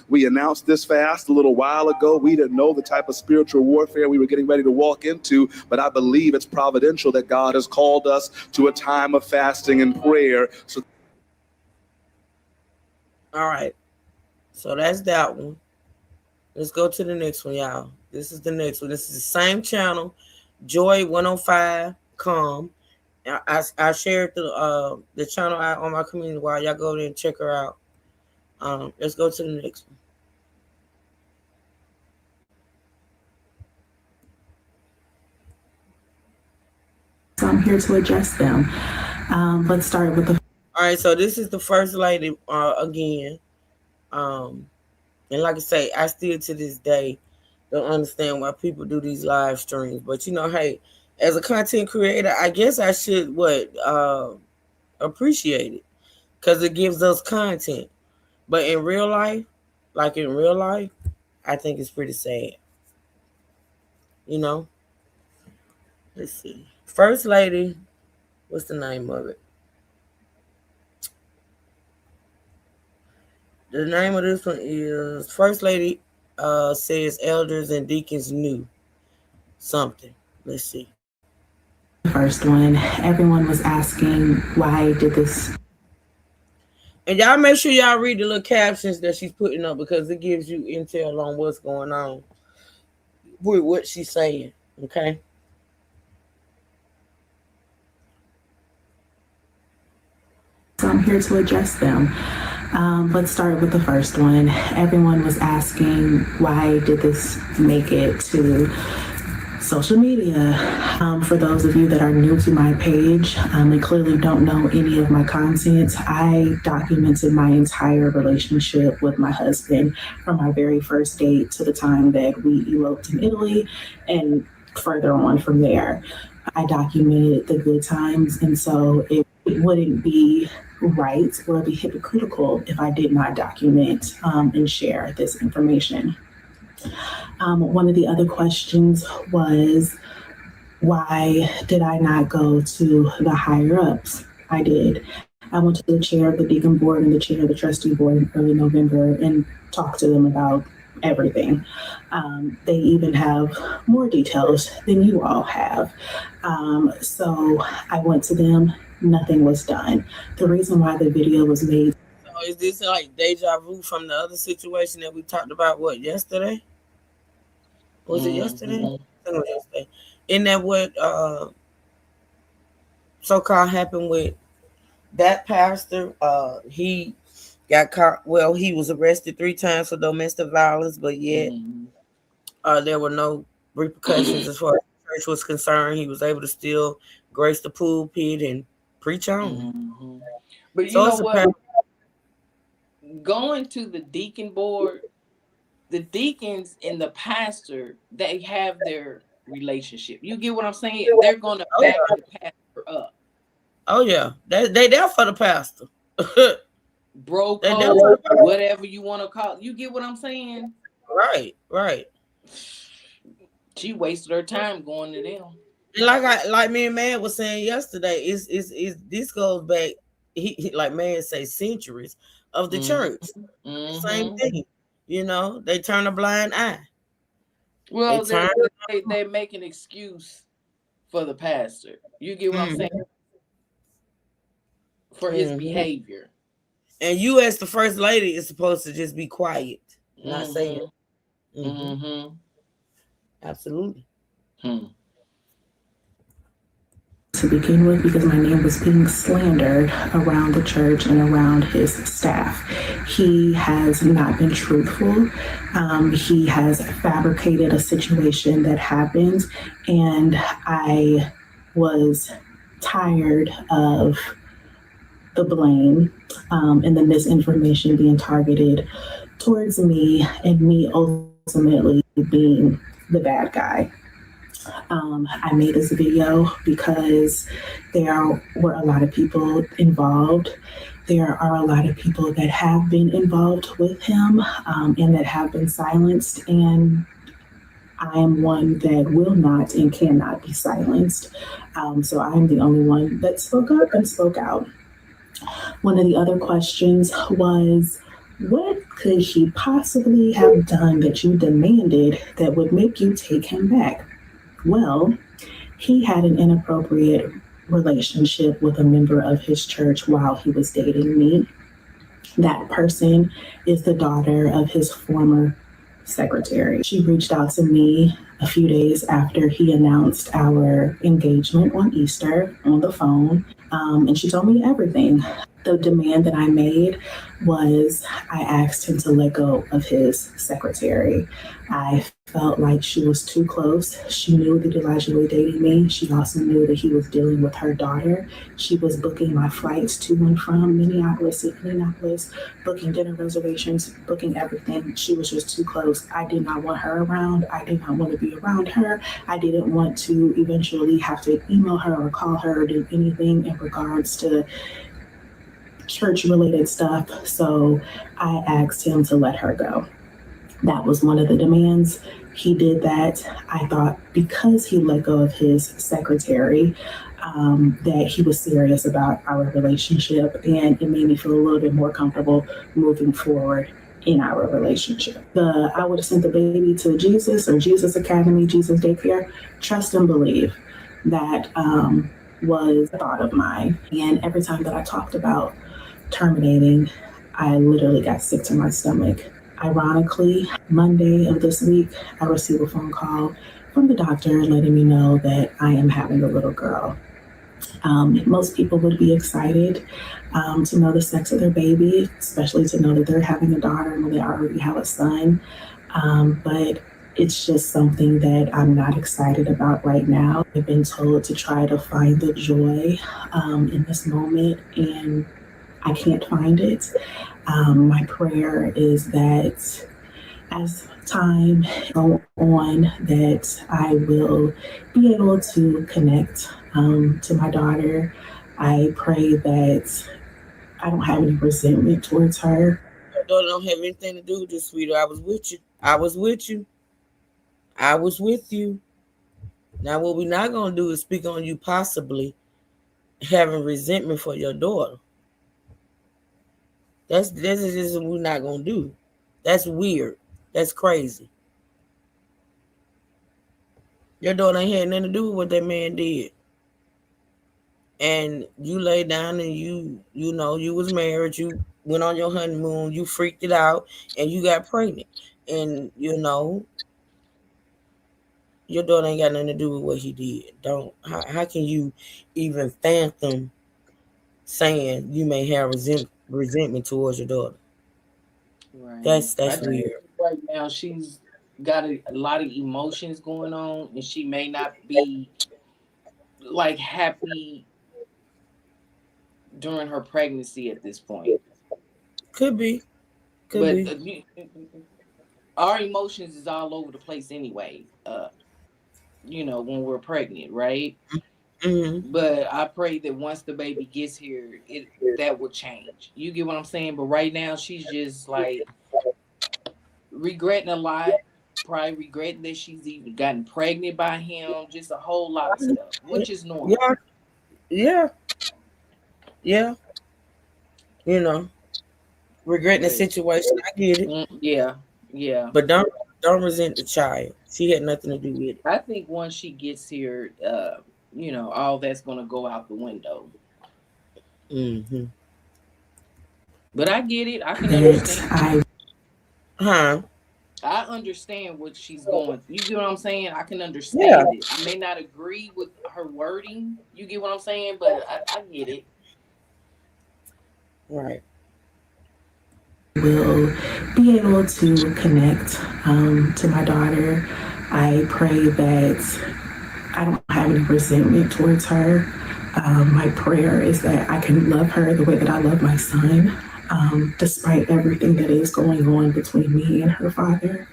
We announced this fast a little while ago. We didn't know the type of spiritual warfare we were getting ready to walk into, but I believe it's providential that God has called us to a time of fasting and prayer. So, all right. So that's that one. Let's go to the next one, y'all. This is the next one. This is the same channel, Joy 105.com. I shared the channel out on my community while y'all go there and check her out. Let's go to the next one. So I'm here to address them. Let's start with the. All right, so this is the first lady again. And like I say, I still to this day don't understand why people do these live streams. But you know, hey, as a content creator, I guess I should appreciate it because it gives us content. But in real life, I think it's pretty sad. You know? Let's see. First lady, what's the name of it? The name of this one is First Lady says elders and deacons knew something. Let's see. First one, everyone was asking why did this. And y'all make sure y'all read the little captions that she's putting up because it gives you intel on what's going on with what she's saying. Okay. So I'm here to address them. Let's start with the first one. Everyone was asking, why did this make it to social media? For those of you that are new to my page and clearly don't know any of my content, I documented my entire relationship with my husband from my very first date to the time that we eloped in Italy and further on from there. I documented the good times, and so it wouldn't be right or be hypocritical if I did not document and share this information. One of the other questions was, why did I not go to the higher ups? I did. I went to the chair of the deacon board and the chair of the trustee board in early November and talked to them about everything. They even have more details than you all have. So I went to them. Nothing was done. The reason why the video was made. Is this like deja vu from the other situation that we talked about? What, yesterday? Was it yesterday? I think it was yesterday. Isn't that what so-called happened with that pastor? He got caught. Well, he was arrested 3 times for domestic violence, but yet there were no repercussions as far as the church was concerned. He was able to still grace the pulpit and preach on. But you So know it's a what? Going to the deacon board, the deacons and the pastor, they have their relationship. You get what I'm saying? They're going to back the pastor up. Oh yeah, they there for the pastor. Bro code, whatever you want to call it. You get what I'm saying? Right. She wasted her time going to them. Like me and Man was saying yesterday, is this goes back, he like Man say, centuries of the church. Same thing. You know, they turn a blind eye. Well, they make an excuse for the pastor. You get what I'm saying? For his behavior. And you, as the first lady, is supposed to just be quiet, not say it. Absolutely. To begin with, because my name was being slandered around the church and around his staff. He has not been truthful. He has fabricated a situation that happened, and I was tired of the blame and the misinformation being targeted towards me, and me ultimately being the bad guy. I made this video because there were a lot of people involved. There are a lot of people that have been involved with him and that have been silenced. And I am one that will not and cannot be silenced. So I'm the only one that spoke up and spoke out. One of the other questions was, what could he possibly have done that you demanded that would make you take him back? Well, he had an inappropriate relationship with a member of his church while he was dating me. That person is the daughter of his former secretary. She reached out to me a few days after he announced our engagement on Easter on the phone, and she told me everything. The demand that I made was I asked him to let go of his secretary. I felt like she was too close. She knew that Elijah was dating me. She also knew that he was dealing with her daughter. She was booking my flights to and from Minneapolis to Indianapolis, booking dinner reservations, booking everything. She was just too close. I did not want her around. I did not want to be around her. I didn't want to eventually have to email her or call her or do anything in regards to church-related stuff. So I asked him to let her go. That was one of the demands. He did that. I thought because he let go of his secretary, that he was serious about our relationship, and it made me feel a little bit more comfortable moving forward in our relationship. I would have sent the baby to Jesus or Jesus Academy, Jesus Daycare. Trust and believe. That was a thought of mine. And every time that I talked about terminating, I literally got sick to my stomach. Ironically, Monday of this week, I received a phone call from the doctor letting me know that I am having a little girl. Most people would be excited to know the sex of their baby, especially to know that they're having a daughter and they already have a son. But it's just something that I'm not excited about right now. I've been told to try to find the joy in this moment, and I can't find it. My prayer is that as time goes on, that I will be able to connect to my daughter. I pray that I don't have any resentment towards her. Your daughter don't have anything to do with this, sweetheart. I was with you. I was with you. Now, what we're not going to do is speak on you possibly having resentment for your daughter. This is what we're not going to do. That's weird. That's crazy. Your daughter ain't had nothing to do with what that man did. And you lay down and you know, you was married, you went on your honeymoon, you freaked it out, and you got pregnant. And your daughter ain't got nothing to do with what he did. How can you even fathom saying you may have resentment towards your daughter? Right. That's I think weird. right now she's got a lot of emotions going on, and she may not be like happy during her pregnancy at this point. Could be. Our emotions is all over the place anyway. When we're pregnant, right? Mm-hmm. But I pray that once the baby gets here, that will change. You get what I'm saying? But right now, she's just like regretting a lot. Probably regretting that she's even gotten pregnant by him. Just a whole lot of stuff, which is normal. Yeah. Regretting the situation. I get it. Yeah. But don't resent the child. She had nothing to do with it. I think once she gets here, all that's gonna go out the window. Mm-hmm. But I get it. I can understand. I understand what she's going. You get what I'm saying? I can understand it. I may not agree with her wording. You get what I'm saying? But I get it. Right. Will be able to connect to my daughter. I pray that I don't have any resentment towards her. My prayer is that I can love her the way that I love my son, despite everything that is going on between me and her father.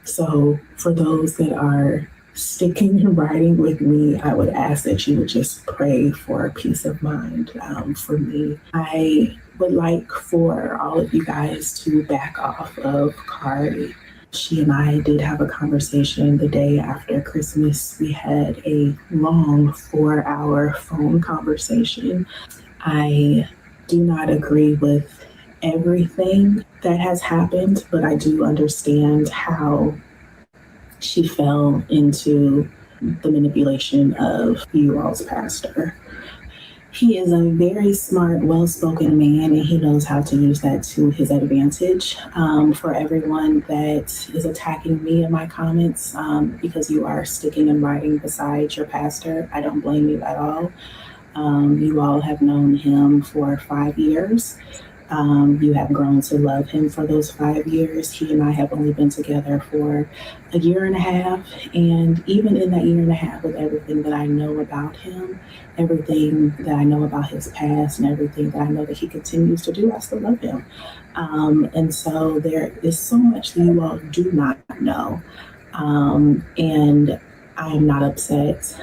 So for those that are sticking and riding with me, I would ask that you would just pray for peace of mind for me. I would like for all of you guys to back off of Kari. She and I did have a conversation the day after Christmas. We had a long 4-hour phone conversation. I do not agree with everything that has happened, but I do understand how she fell into the manipulation of you all's pastor. He is a very smart, well-spoken man, and he knows how to use that to his advantage. For everyone that is attacking me in my comments because you are sticking and riding beside your pastor, I don't blame you at all. You all have known him for 5 years. You have grown to love him for those 5 years. He and I have only been together for a year and a half. And even in that year and a half, with everything that I know about him, everything that I know about his past, and everything that I know that he continues to do, I still love him. And so there is so much that you all do not know. And I am not upset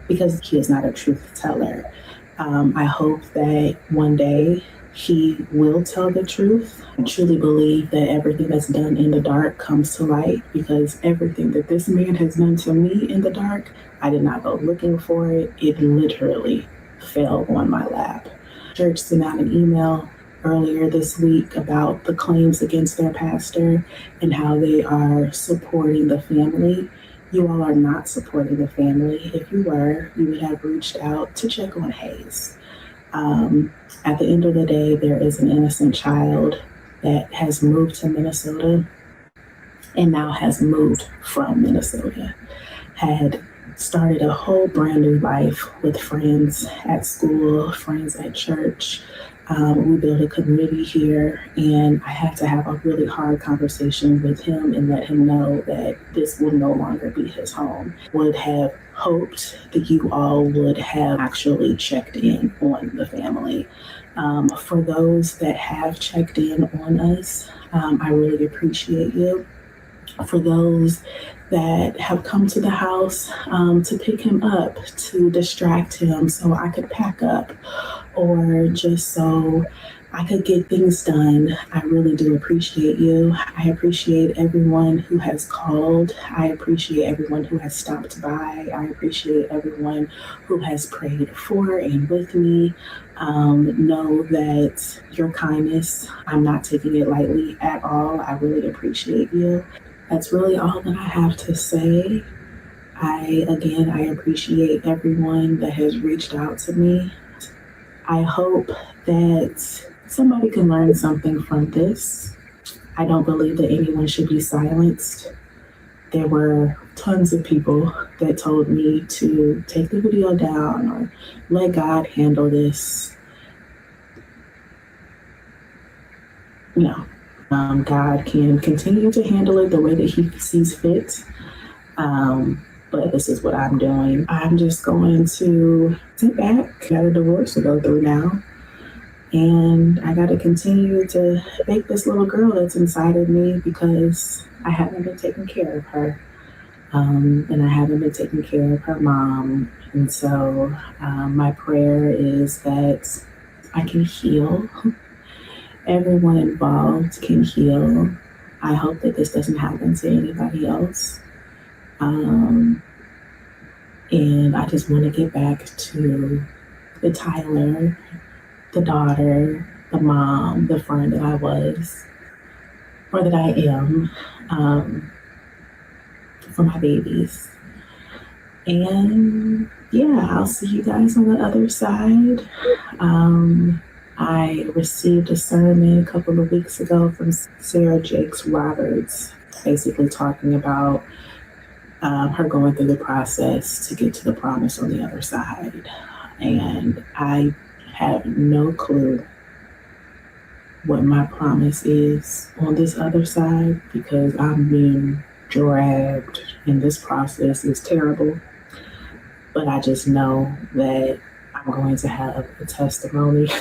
because he is not a truth teller. I hope that one day he will tell the truth. I truly believe that everything that's done in the dark comes to light, because everything that this man has done to me in the dark, I did not go looking for it. It literally fell on my lap. Church sent out an email earlier this week about the claims against their pastor and how they are supporting the family. You all are not supporting the family. If you were, you would have reached out to check on Hayes. At the end of the day, there is an innocent child that has moved to Minnesota and now has moved from Minnesota, had started a whole brand new life with friends at school, friends at church. We built a community here, and I had to have a really hard conversation with him and let him know that this will no longer be his home. Would have hoped that you all would have actually checked in on the family. For those that have checked in on us, I really appreciate you. For those that have come to the house to pick him up, to distract him so I could pack up, or just so I could get things done, I really do appreciate you. I appreciate everyone who has called. I appreciate everyone who has stopped by. I appreciate everyone who has prayed for and with me. Know that your kindness, I'm not taking it lightly at all. I really appreciate you. That's really all that I have to say. I appreciate everyone that has reached out to me. I hope that somebody can learn something from this. I don't believe that anyone should be silenced. There were tons of people that told me to take the video down or let God handle this. No, God can continue to handle it the way that He sees fit. But this is what I'm doing. I'm just going to sit back. Got a divorce to go through now. And I got to continue to make this little girl that's inside of me because I haven't been taking care of her. And I haven't been taking care of her mom. And so my prayer is that I can heal. Everyone involved can heal. I hope that this doesn't happen to anybody else. And I just want to get back to the Tyler, the daughter, the mom, the friend that I was, or that I am, for my babies. And yeah, I'll see you guys on the other side. I received a sermon a couple of weeks ago from Sarah Jakes Roberts, basically talking about her going through the process to get to the promise on the other side. And I have no clue what my promise is on this other side because I'm being dragged and this process is terrible. But I just know that I'm going to have a testimony,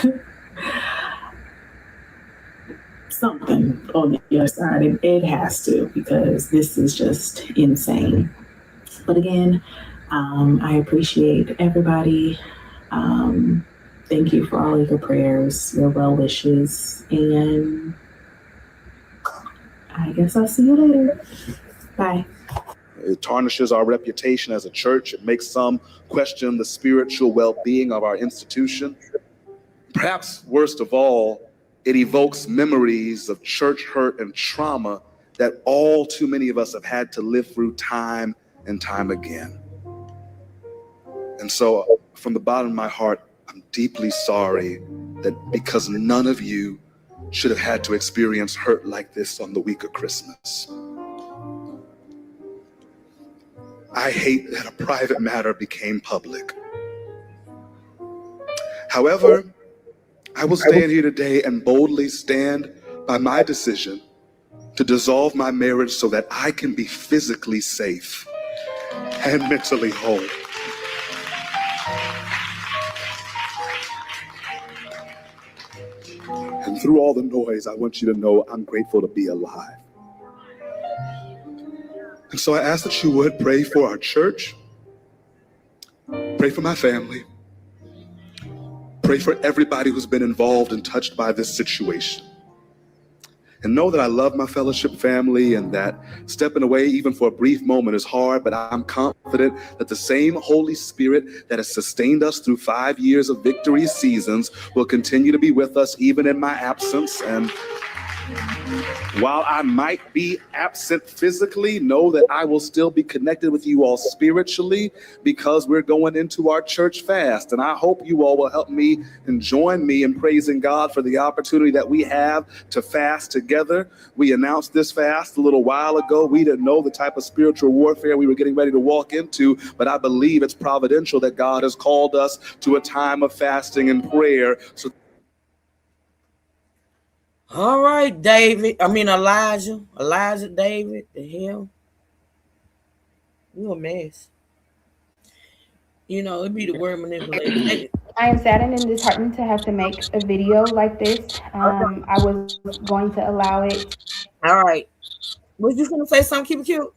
something on the other side, and it has to because this is just insane. But again, I appreciate everybody. Thank you for all of your prayers, your well wishes, and I guess I'll see you later. Bye. It tarnishes our reputation as a church. It makes some question the spiritual well-being of our institution. Perhaps worst of all, it evokes memories of church hurt and trauma that all too many of us have had to live through time and time again. And so from the bottom of my heart, I'm deeply sorry that because none of you should have had to experience hurt like this on the week of Christmas. I hate that a private matter became public. However, I will stand here today and boldly stand by my decision to dissolve my marriage so that I can be physically safe and mentally whole. And through all the noise, I want you to know I'm grateful to be alive. And so I ask that you would pray for our church, pray for my family, pray for everybody who's been involved and touched by this situation. And know that I love my fellowship family and that stepping away even for a brief moment is hard, but I'm confident that the same Holy Spirit that has sustained us through 5 years of victory seasons will continue to be with us even in my absence. And while I might be absent physically, know that I will still be connected with you all spiritually because we're going into our church fast. And I hope you all will help me and join me in praising God for the opportunity that we have to fast together. We announced this fast a little while ago. We didn't know the type of spiritual warfare we were getting ready to walk into, but I believe it's providential that God has called us to a time of fasting and prayer. So all right, Elijah David, the hell? You a mess. You know, it'd be the word manipulated. I am saddened and disheartened to have to make a video like this. I was going to allow it. All right. Was you going to say something, keep it cute?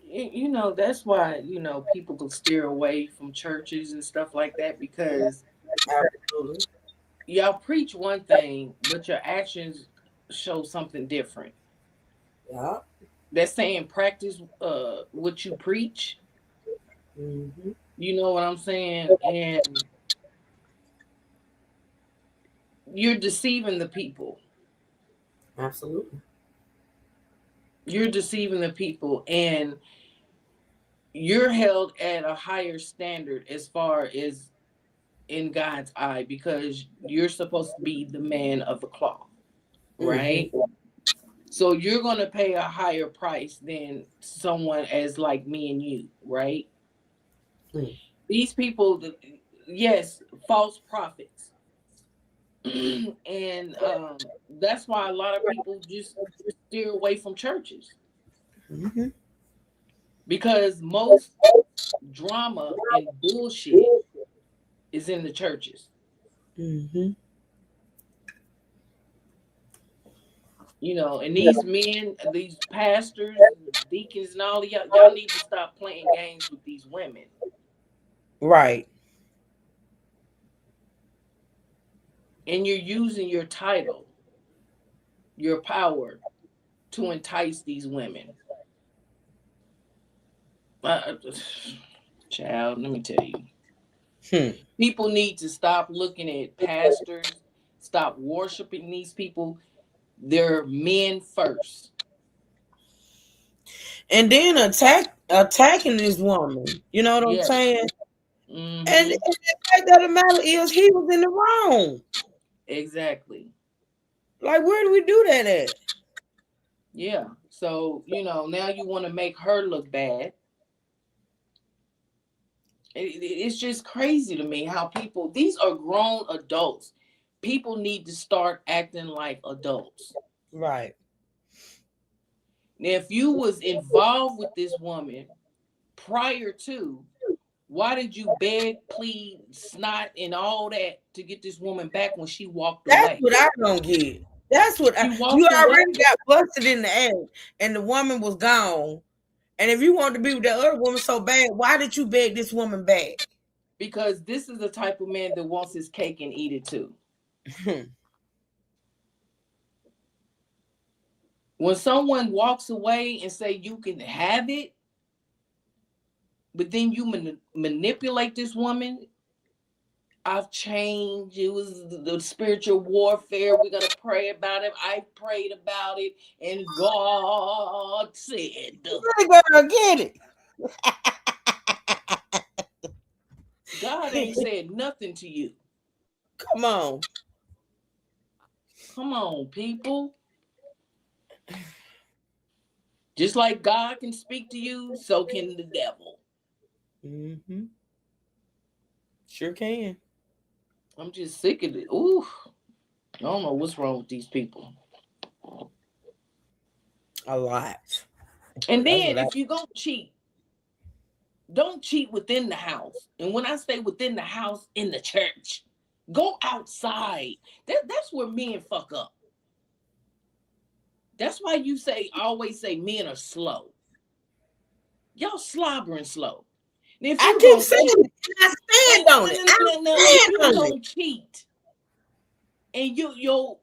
You know, that's why, you know, people can steer away from churches and stuff like that because Absolutely. y'all preach one thing, but your actions show something different. Yeah. They're saying practice what you preach. Mm-hmm. You know what I'm saying? And you're deceiving the people. Absolutely. You're deceiving the people, and you're held at a higher standard as far as in God's eye because you're supposed to be the man of the cloth, right? So you're going to pay a higher price than someone as like me and you, right? These people, yes, false prophets. And that's why a lot of people just steer away from churches. Because most drama and bullshit is in the churches. You know, and these men, these pastors, deacons, and all of y'all need to stop playing games with these women. Right. And you're using your title, your power to entice these women. Child, let me tell you. People need to stop looking at pastors, stop worshiping these people. They're men first. And then attacking this woman. You know what I'm saying? And the fact of the matter is he was in the wrong. Exactly. Like, where do we do that at? Yeah. So, you know, now you want to make her look bad. It's just crazy to me how people, these are grown adults. People need to start acting like adults. Right. Now, if you was involved with this woman prior to, why did you beg, plead, snot, and all that to get this woman back when she walked away? That's what I don't get. That's what you already got busted in the ass, and the woman was gone. And if you want to be with the other woman so bad, why did you beg this woman back? Because this is the type of man that wants his cake and eat it too. When someone walks away and say you can have it, but then you manipulate this woman, I've changed. It was the spiritual warfare. We're going to pray about it. I prayed about it, and God said, "You're going to get it." God ain't said nothing to you. Come on. Come on, people. Just like God can speak to you, so can the devil. Sure can. I'm just sick of it. Ooh, I don't know what's wrong with these people. A lot. And then if you go cheat, don't cheat within the house. And when I say within the house, in the church, go outside. That's where men fuck up. That's why you always say men are slow. Y'all slobbering slow. If I keep saying it. I stand on it. If you're gonna cheat, and your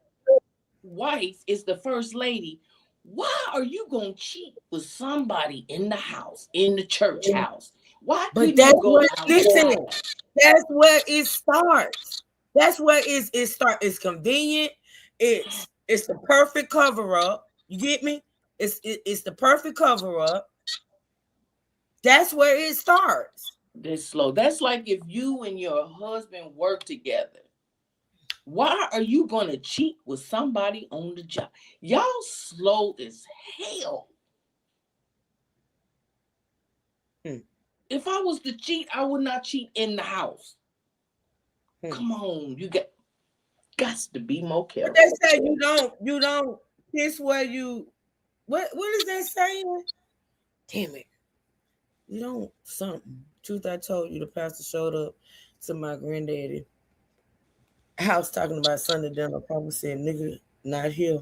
wife is the first lady, why are you gonna cheat with somebody in the house, in the church house? Why? But that's where that's where it starts. That's where it starts. It's convenient. It's the perfect cover up. You get me? It's the perfect cover up. That's where it starts. That's slow. That's like if you and your husband work together. Why are you going to cheat with somebody on the job? Y'all slow as hell. If I was to cheat, I would not cheat in the house. Come on, you got to be more careful. But they say you don't piss where you. What is that saying? Damn it. You don't something. Truth I told you, the pastor showed up to my granddaddy house talking about Sunday dinner. Probably said, "Nigga, not here."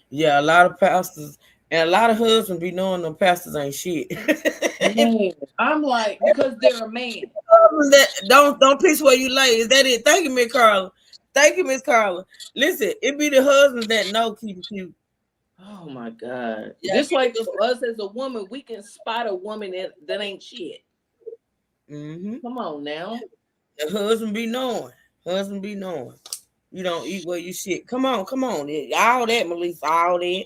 Yeah, a lot of pastors and a lot of husbands be knowing them pastors ain't shit. I'm like, because they're a man. Don't piss where you lay. Is that it? Thank you, Miss Carla. Thank you, Miss Carla. Listen, it be the husbands that know keep it cute. Oh my God. Yeah. Just like us as a woman, we can spot a woman that ain't shit. Come on now. The husband be knowing. Husband be knowing. You don't eat where you shit. Come on. All that, Melissa. All that.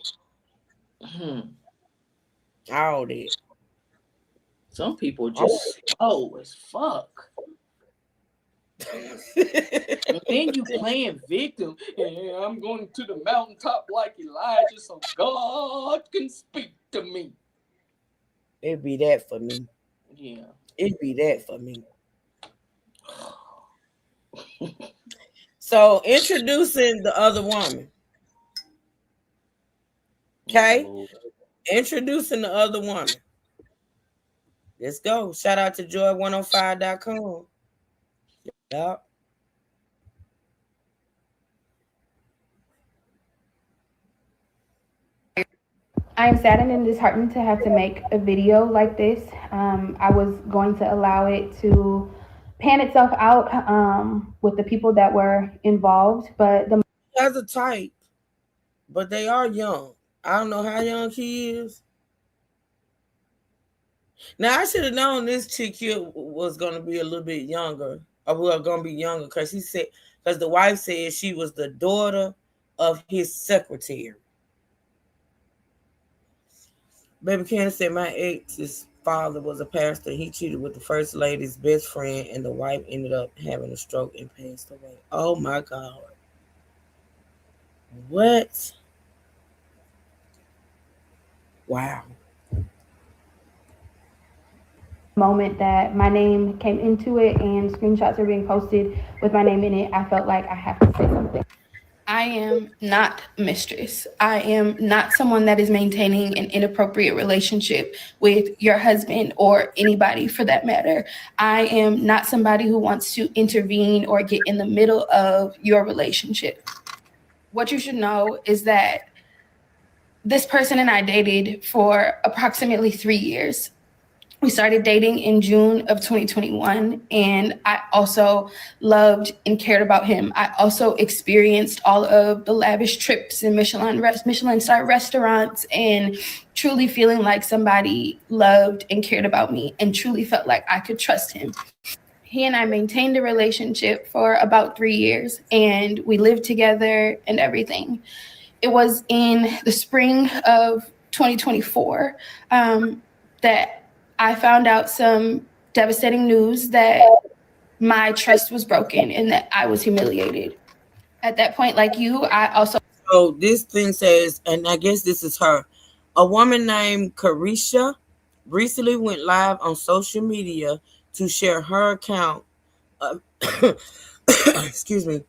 All that. Some people just slow as fuck. And then you playing victim. Yeah, I'm going to the mountaintop like Elijah so God can speak to me. It'd be that for me. Yeah. It'd be that for me. So introducing the other woman. Okay? Introducing the other woman. Let's go. Shout out to joy105.com. Yep. I am saddened and disheartened to have to make a video like this. I was going to allow it to pan itself out with the people that were involved, but the has a type, but they are young. I don't know how young he is. Now I should have known this chick here was gonna be a little bit younger, or was gonna be younger, because the wife said she was the daughter of his secretary. Baby Candace said my ex's father was a pastor. He cheated with the first lady's best friend, and the wife ended up having a stroke and passed away. Oh my God. What? Wow. moment that my name came into it and screenshots are being posted with my name in it, I felt like I have to say something. I am not mistress. I am not someone that is maintaining an inappropriate relationship with your husband or anybody for that matter. I am not somebody who wants to intervene or get in the middle of your relationship. What you should know is that this person and I dated for approximately 3 years. We started dating in June of 2021, and I also loved and cared about him. I also experienced all of the lavish trips and Michelin-star restaurants, and truly feeling like somebody loved and cared about me and truly felt like I could trust him. He and I maintained a relationship for about 3 years, and we lived together and everything. It was in the spring of 2024 that I found out some devastating news that my trust was broken and that I was humiliated. At that point, like you, I also... So this thing says, and I guess this is her, a woman named Carisha recently went live on social media to share her account of, excuse me,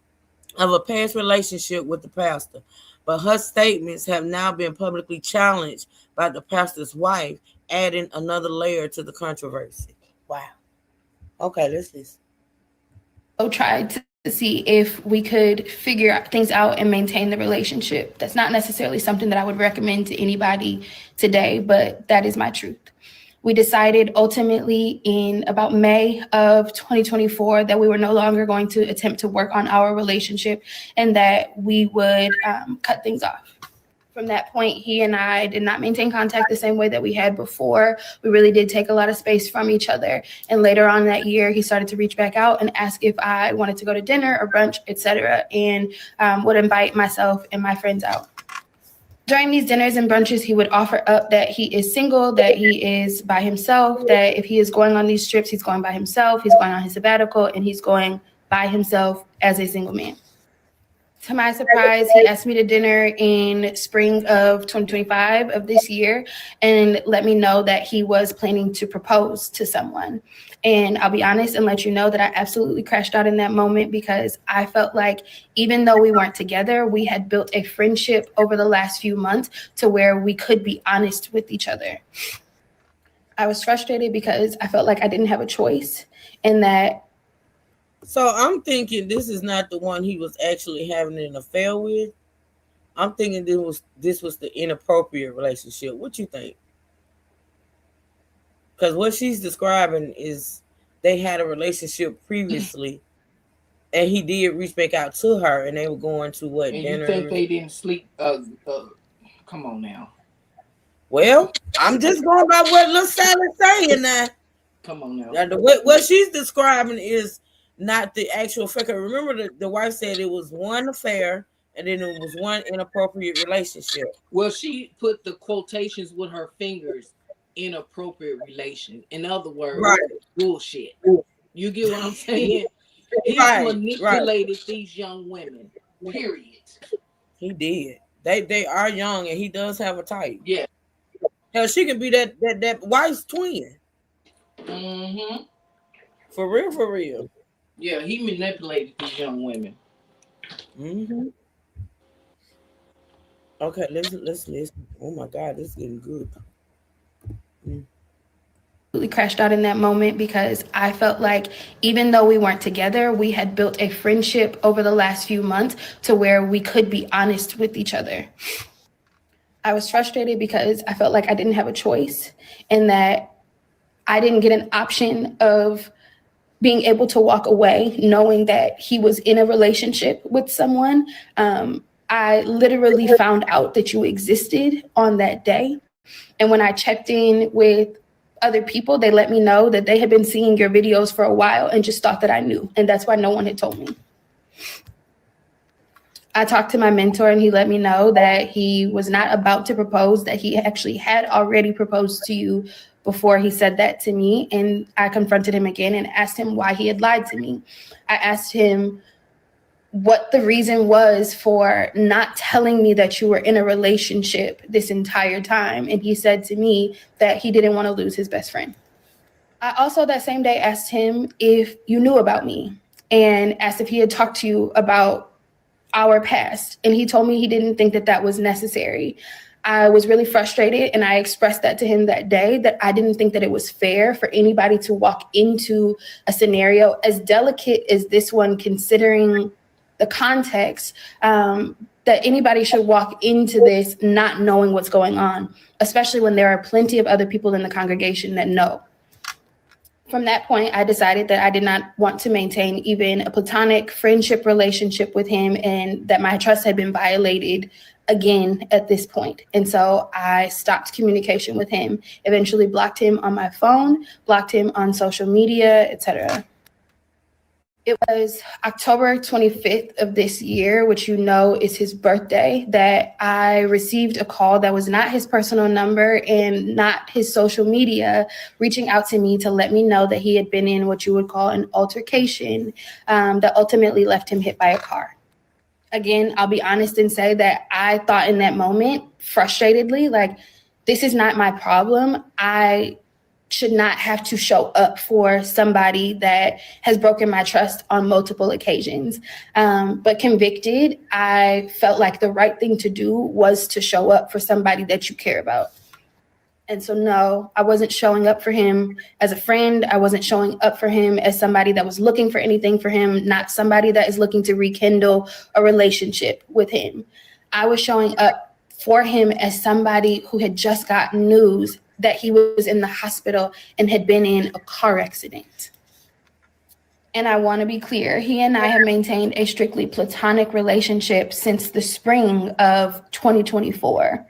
of a past relationship with the pastor. But her statements have now been publicly challenged by the pastor's wife, adding another layer to the controversy. Wow. Okay, let's listen. I tried to see if we could figure things out and maintain the relationship. That's not necessarily something that I would recommend to anybody today, but that is my truth. We decided ultimately in about May of 2024 that we were no longer going to attempt to work on our relationship and that we would cut things off. From that point, he and I did not maintain contact the same way that we had before. We really did take a lot of space from each other. And later on that year, he started to reach back out and ask if I wanted to go to dinner or brunch, etc., and would invite myself and my friends out. During these dinners and brunches, he would offer up that he is single, that he is by himself, that if he is going on these trips, he's going by himself, he's going on his sabbatical, and he's going by himself as a single man. To my surprise, he asked me to dinner in spring of 2025 of this year and let me know that he was planning to propose to someone. And I'll be honest and let you know that I absolutely crashed out in that moment because I felt like even though we weren't together, we had built a friendship over the last few months to where we could be honest with each other. I was frustrated because I felt like I didn't have a choice and that. So I'm thinking this is not the one he was actually having an affair with. I'm thinking this was the inappropriate relationship. What you think? Because what she's describing is they had a relationship previously, and he did reach back out to her, and they were going to what, and dinner? You think they didn't sleep? Come on now. Well, I'm just going by what Lil Sally's saying now. Come on now. What she's describing is not the actual affair. Remember, the wife said it was one affair and then it was one inappropriate relationship. Well, she put the quotations with her fingers, inappropriate relation. In other words, right. Bullshit. You get what I'm saying? He Right. manipulated these young women. Period. He did. They are young, and he does have a type. Yeah. Hell, she can be that wife's twin. Mm-hmm. For real, for real. Yeah, he manipulated these young women. Mm-hmm. Okay, let's listen. Oh my God, this is getting good. Really crashed out in that moment because I felt like even though we weren't together, we had built a friendship over the last few months to where we could be honest with each other. I was frustrated because I felt like I didn't have a choice and that I didn't get an option of being able to walk away knowing that he was in a relationship with someone. I literally found out that you existed on that day. And when I checked in with other people, they let me know that they had been seeing your videos for a while and just thought that I knew. And that's why no one had told me. I talked to my mentor and he let me know that he was not about to propose, that he actually had already proposed to you before he said that to me. And I confronted him again and asked him why he had lied to me. I asked him what the reason was for not telling me that you were in a relationship this entire time. And he said to me that he didn't want to lose his best friend. I also that same day asked him if you knew about me and asked if he had talked to you about our past. And he told me he didn't think that that was necessary. I was really frustrated and I expressed that to him that day, that I didn't think that it was fair for anybody to walk into a scenario as delicate as this one, considering the context, that anybody should walk into this not knowing what's going on, especially when there are plenty of other people in the congregation that know. From that point, I decided that I did not want to maintain even a platonic friendship relationship with him and that my trust had been violated again at this point. And so I stopped communication with him, eventually blocked him on my phone, blocked him on social media, etc. It was October 25th of this year, which you know is his birthday, that I received a call that was not his personal number and not his social media, reaching out to me to let me know that he had been in what you would call an altercation that ultimately left him hit by a car. Again, I'll be honest and say that I thought in that moment, frustratedly, like, this is not my problem. I should not have to show up for somebody that has broken my trust on multiple occasions. But convicted, I felt like the right thing to do was to show up for somebody that you care about. And so, no, I wasn't showing up for him as a friend. I wasn't showing up for him as somebody that was looking for anything for him, not somebody that is looking to rekindle a relationship with him. I was showing up for him as somebody who had just gotten news that he was in the hospital and had been in a car accident. And I want to be clear, he and I have maintained a strictly platonic relationship since the spring of 2024.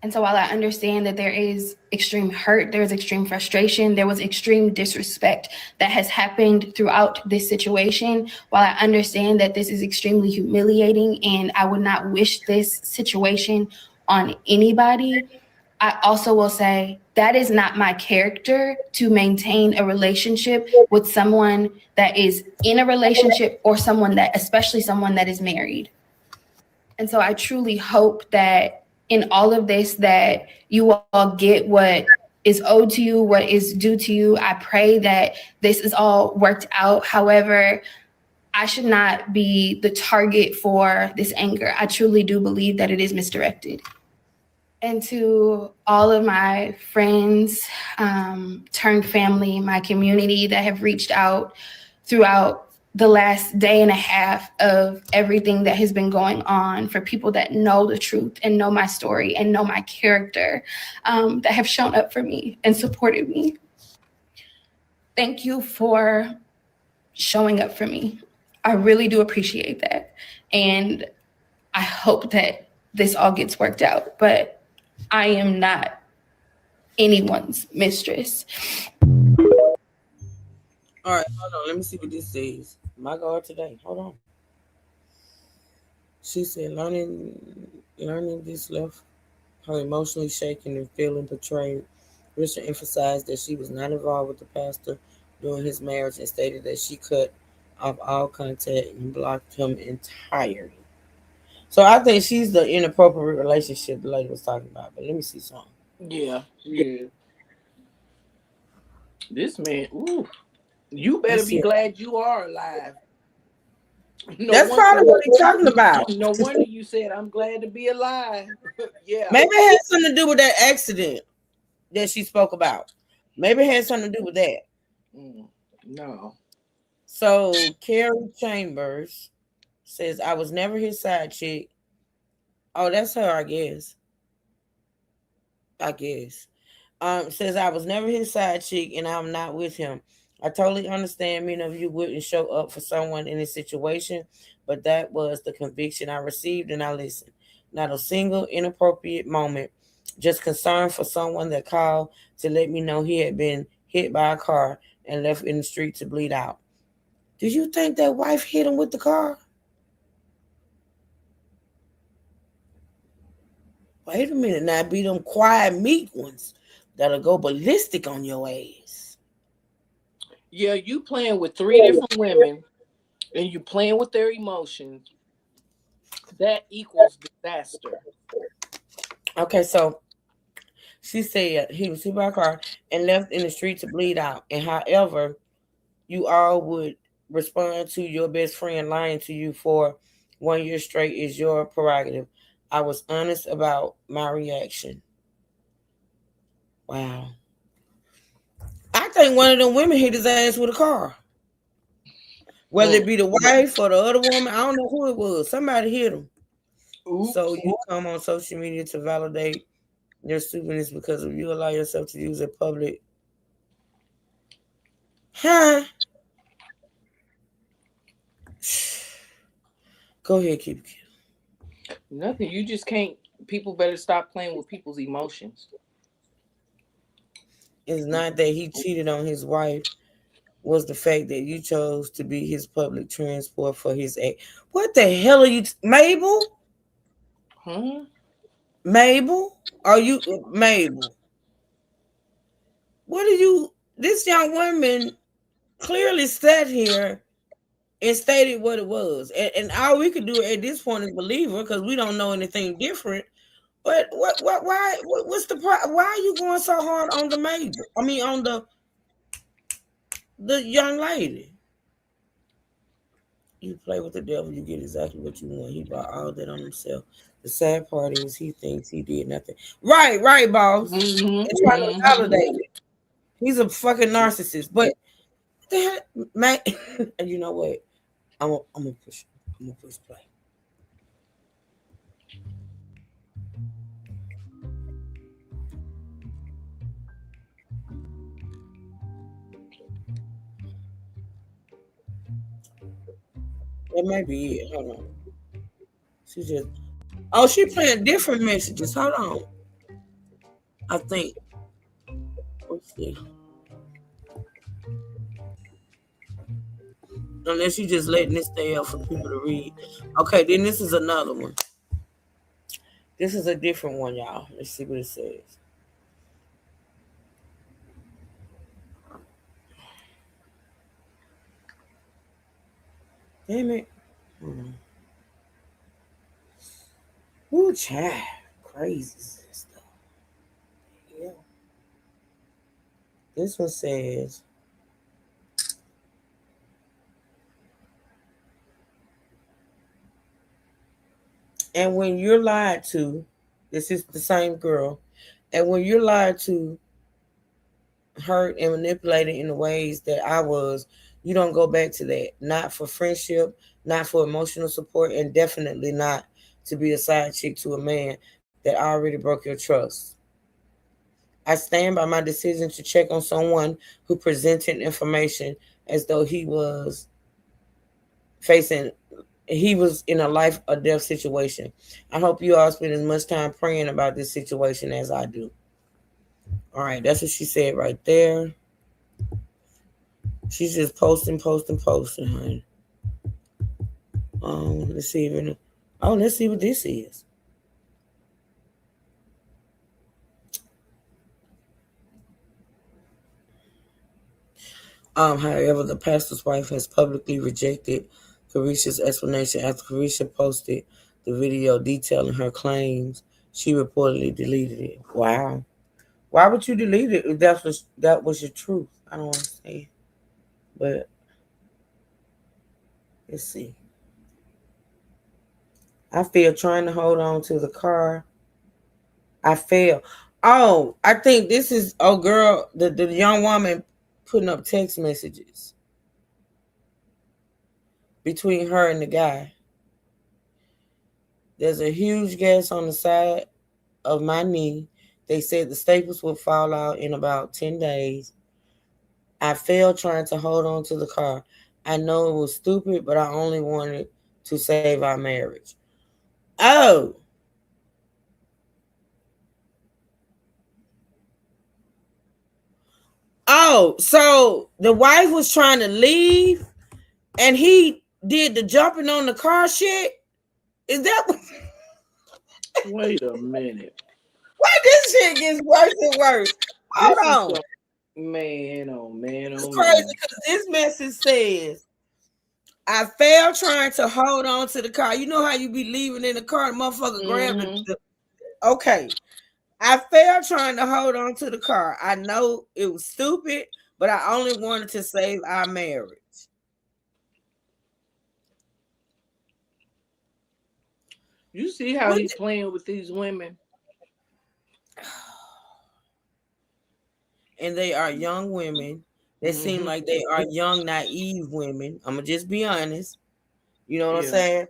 And so while I understand that there is extreme hurt, there is extreme frustration, there was extreme disrespect that has happened throughout this situation, while I understand that this is extremely humiliating and I would not wish this situation on anybody, I also will say that is not my character to maintain a relationship with someone that is in a relationship or someone that, especially someone that is married. And so I truly hope that in all of this, that you all get what is owed to you, what is due to you. I pray that this is all worked out. However, I should not be the target for this anger. I truly do believe that it is misdirected. And to all of my friends, turned family, my community that have reached out throughout the last day and a half of everything that has been going on, for people that know the truth and know my story and know my character, that have shown up for me and supported me. Thank you for showing up for me. I really do appreciate that. And I hope that this all gets worked out, but I am not anyone's mistress. All right, hold on. Let me see what this says. My God, today. Hold on. She said, learning this left her emotionally shaken and feeling betrayed. Richard emphasized that she was not involved with the pastor during his marriage and stated that she cut off all contact and blocked him entirely. So I think she's the inappropriate relationship the lady was talking about. But let me see something. Yeah. This man, ooh, you better Let's be see. glad you are alive. No That's wonder- probably what he's talking about. No wonder you said, I'm glad to be alive. Yeah. Maybe it had something to do with that accident that she spoke about. Maybe it had something to do with that. No. So Carrie Chambers says, I was never his side chick. Oh, that's her, I guess. Says I was never his side chick and I'm not with him. I totally understand many of you wouldn't show up for someone in this situation, but that was the conviction I received and I listened. Not a single inappropriate moment, just concern for someone that called to let me know he had been hit by a car and left in the street to bleed out. Did you think that wife hit him with the car? Wait a minute, now be them quiet meat ones that'll go ballistic on your ass. Yeah, you playing with 3 different women and you playing with their emotions. That equals disaster. Okay, so she said he was hit by a car and left in the street to bleed out. And however, you all would respond to your best friend lying to you for 1 year straight is your prerogative. I was honest about my reaction. Wow. I think one of them women hit his ass with a car. Whether it be the wife or the other woman, I don't know who it was. Somebody hit him. Oops. So you come on social media to validate your stupidness because of you allow yourself to use it public. Huh? Go ahead, keep it. Nothing. You just can't. People better stop playing with people's emotions. It's not that he cheated on his wife. Was the fact that you chose to be his public transport for his ex. What the hell are you, Mabel? Huh? Mabel? Are you Mabel? What are you? This young woman clearly sat here and stated what it was, and all we could do at this point is believe her because we don't know anything different. But what's the problem? Why are you going so hard on the Mabel? I mean, on the young lady. You play with the devil, you get exactly what you want. He brought all that on himself. The sad part is he thinks he did nothing. Right, boss. And trying to validate it. He's a fucking narcissist. But man, and you know what? I'm gonna push play. That might be it. Hold on. She playing different messages. Hold on. I think. Let's see. Unless you just letting this stay up for people to read. Okay, then this is another one. This is a different one, y'all. Let's see what it says. Damn it. Ooh, child. Crazy stuff. Yeah. This one says, and when you're lied to, this is the same girl, and when you're lied to, hurt, and manipulated in the ways that I was, you don't go back to that. Not for friendship, not for emotional support, and definitely not to be a side chick to a man that already broke your trust. I stand by my decision to check on someone who presented information as though he was in a life or death situation. I hope you all spend as much time praying about this situation as I do. All right, that's what she said right there. She's just posting, honey. Let's see what this is. However, the pastor's wife has publicly rejected Carisha's explanation after Carisha posted the video detailing her claims. She reportedly deleted it. Wow. Why would you delete it if that was your truth? I don't understand. But let's see. I feel trying to hold on to the car. I fail. Oh, I think this is girl, the young woman putting up text messages between her and the guy. There's a huge gas on the side of my knee. They said the staples would fall out in about 10 days. I failed trying to hold on to the car. I know it was stupid, but I only wanted to save our marriage. Oh. Oh, so the wife was trying to leave and he did the jumping on the car shit? Is that what? Wait a minute. Why this shit gets worse and worse? Hold on. Man, oh man, oh it's crazy because this message says, I failed trying to hold on to the car. You know how you be leaving in the car, the motherfucker grab the okay. I failed trying to hold on to the car. I know it was stupid, but I only wanted to save our marriage. You see how he's playing with these women? And they are young women. They seem like they are young, naive women. I'm going to just be honest. You know what I'm saying?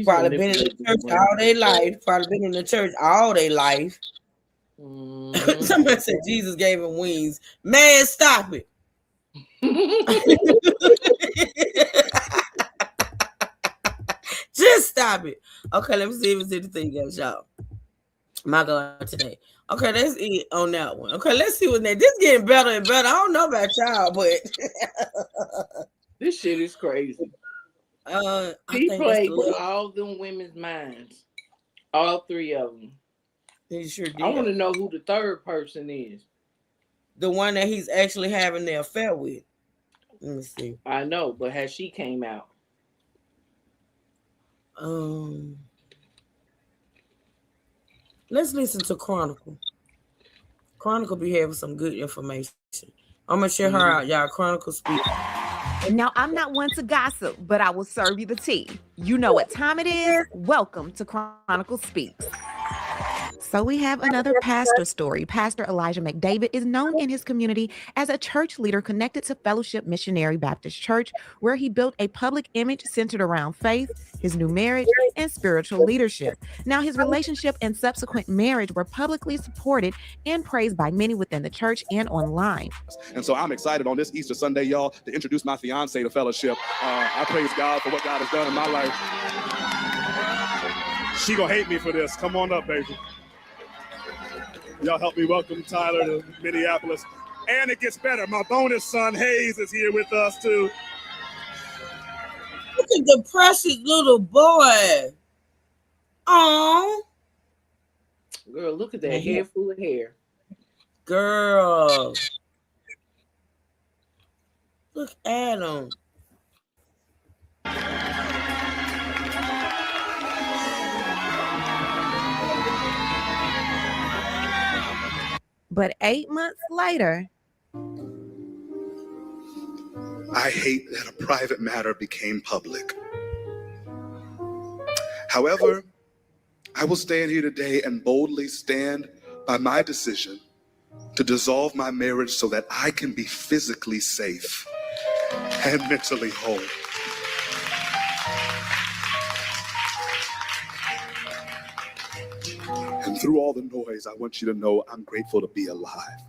Probably been in the church all their life. Probably been in the church all their life. Somebody said Jesus gave him wings. Man, stop it. Just stop it. Okay, let me see if it's anything else, y'all. My God, today. Okay, that's it on that one. Okay, let's see what next. This getting better and better. I don't know about y'all, but this shit is crazy. He played with all them women's minds. All three of them. He sure did. I want to know who the third person is. The one that he's actually having the affair with. Let me see. I know, but has she came out? Let's listen to Chronicle. Chronicle be having some good information. I'm gonna share her out, y'all. Chronicle speak. Now, I'm not one to gossip, but I will serve you the tea. You know what time it is? Welcome to Chronicle Speaks. So we have another pastor story. Pastor Elijah McDavid is known in his community as a church leader connected to Fellowship Missionary Baptist Church, where he built a public image centered around faith, his new marriage, and spiritual leadership. Now, his relationship and subsequent marriage were publicly supported and praised by many within the church and online. And so I'm excited on this Easter Sunday, y'all, to introduce my fiance to Fellowship. I praise God for what God has done in my life. She gonna hate me for this. Come on up, baby. Y'all help me welcome Tyler to Minneapolis. And it gets better. My bonus son, Hayes, is here with us, too. Look at the precious little boy. Oh, girl, look at that hair full of hair. Girl. Look at him. But 8 months later, I hate that a private matter became public. However, I will stand here today and boldly stand by my decision to dissolve my marriage so that I can be physically safe and mentally whole. And through all the noise, I want you to know I'm grateful to be alive.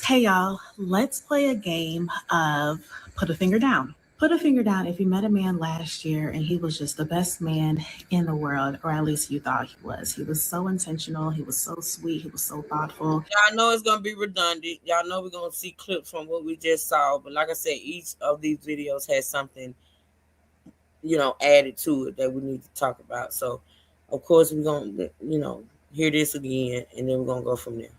Hey y'all, let's play a game of Put a Finger Down. Put a finger down if you met a man last year and he was just the best man in the world, or at least you thought he was. He was so intentional. He was so sweet. He was so thoughtful. Y'all know it's going to be redundant. Y'all know we're going to see clips from what we just saw. But like I said, each of these videos has something, added to it that we need to talk about. So, of course, we're going to, hear this again, and then we're going to go from there.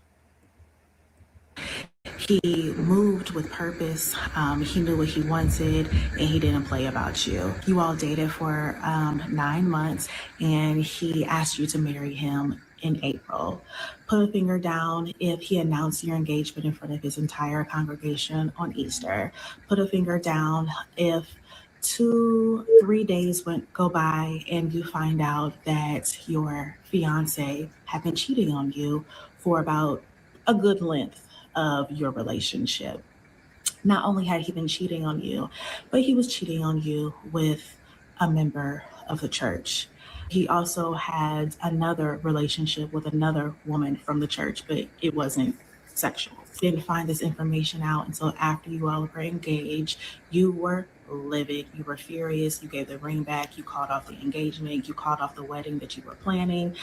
He moved with purpose. He knew what he wanted, and he didn't play about you. You all dated for 9 months, and he asked you to marry him in April. Put a finger down if he announced your engagement in front of his entire congregation on Easter. Put a finger down if 2-3 days go by and you find out that your fiance had been cheating on you for about a good length of your relationship. Not only had he been cheating on you, but he was cheating on you with a member of the church. He also had another relationship with another woman from the church, but it wasn't sexual. Didn't find this information out until after you all were engaged. You were livid. You were furious. You gave the ring back. You called off the engagement. You called off the wedding that you were planning.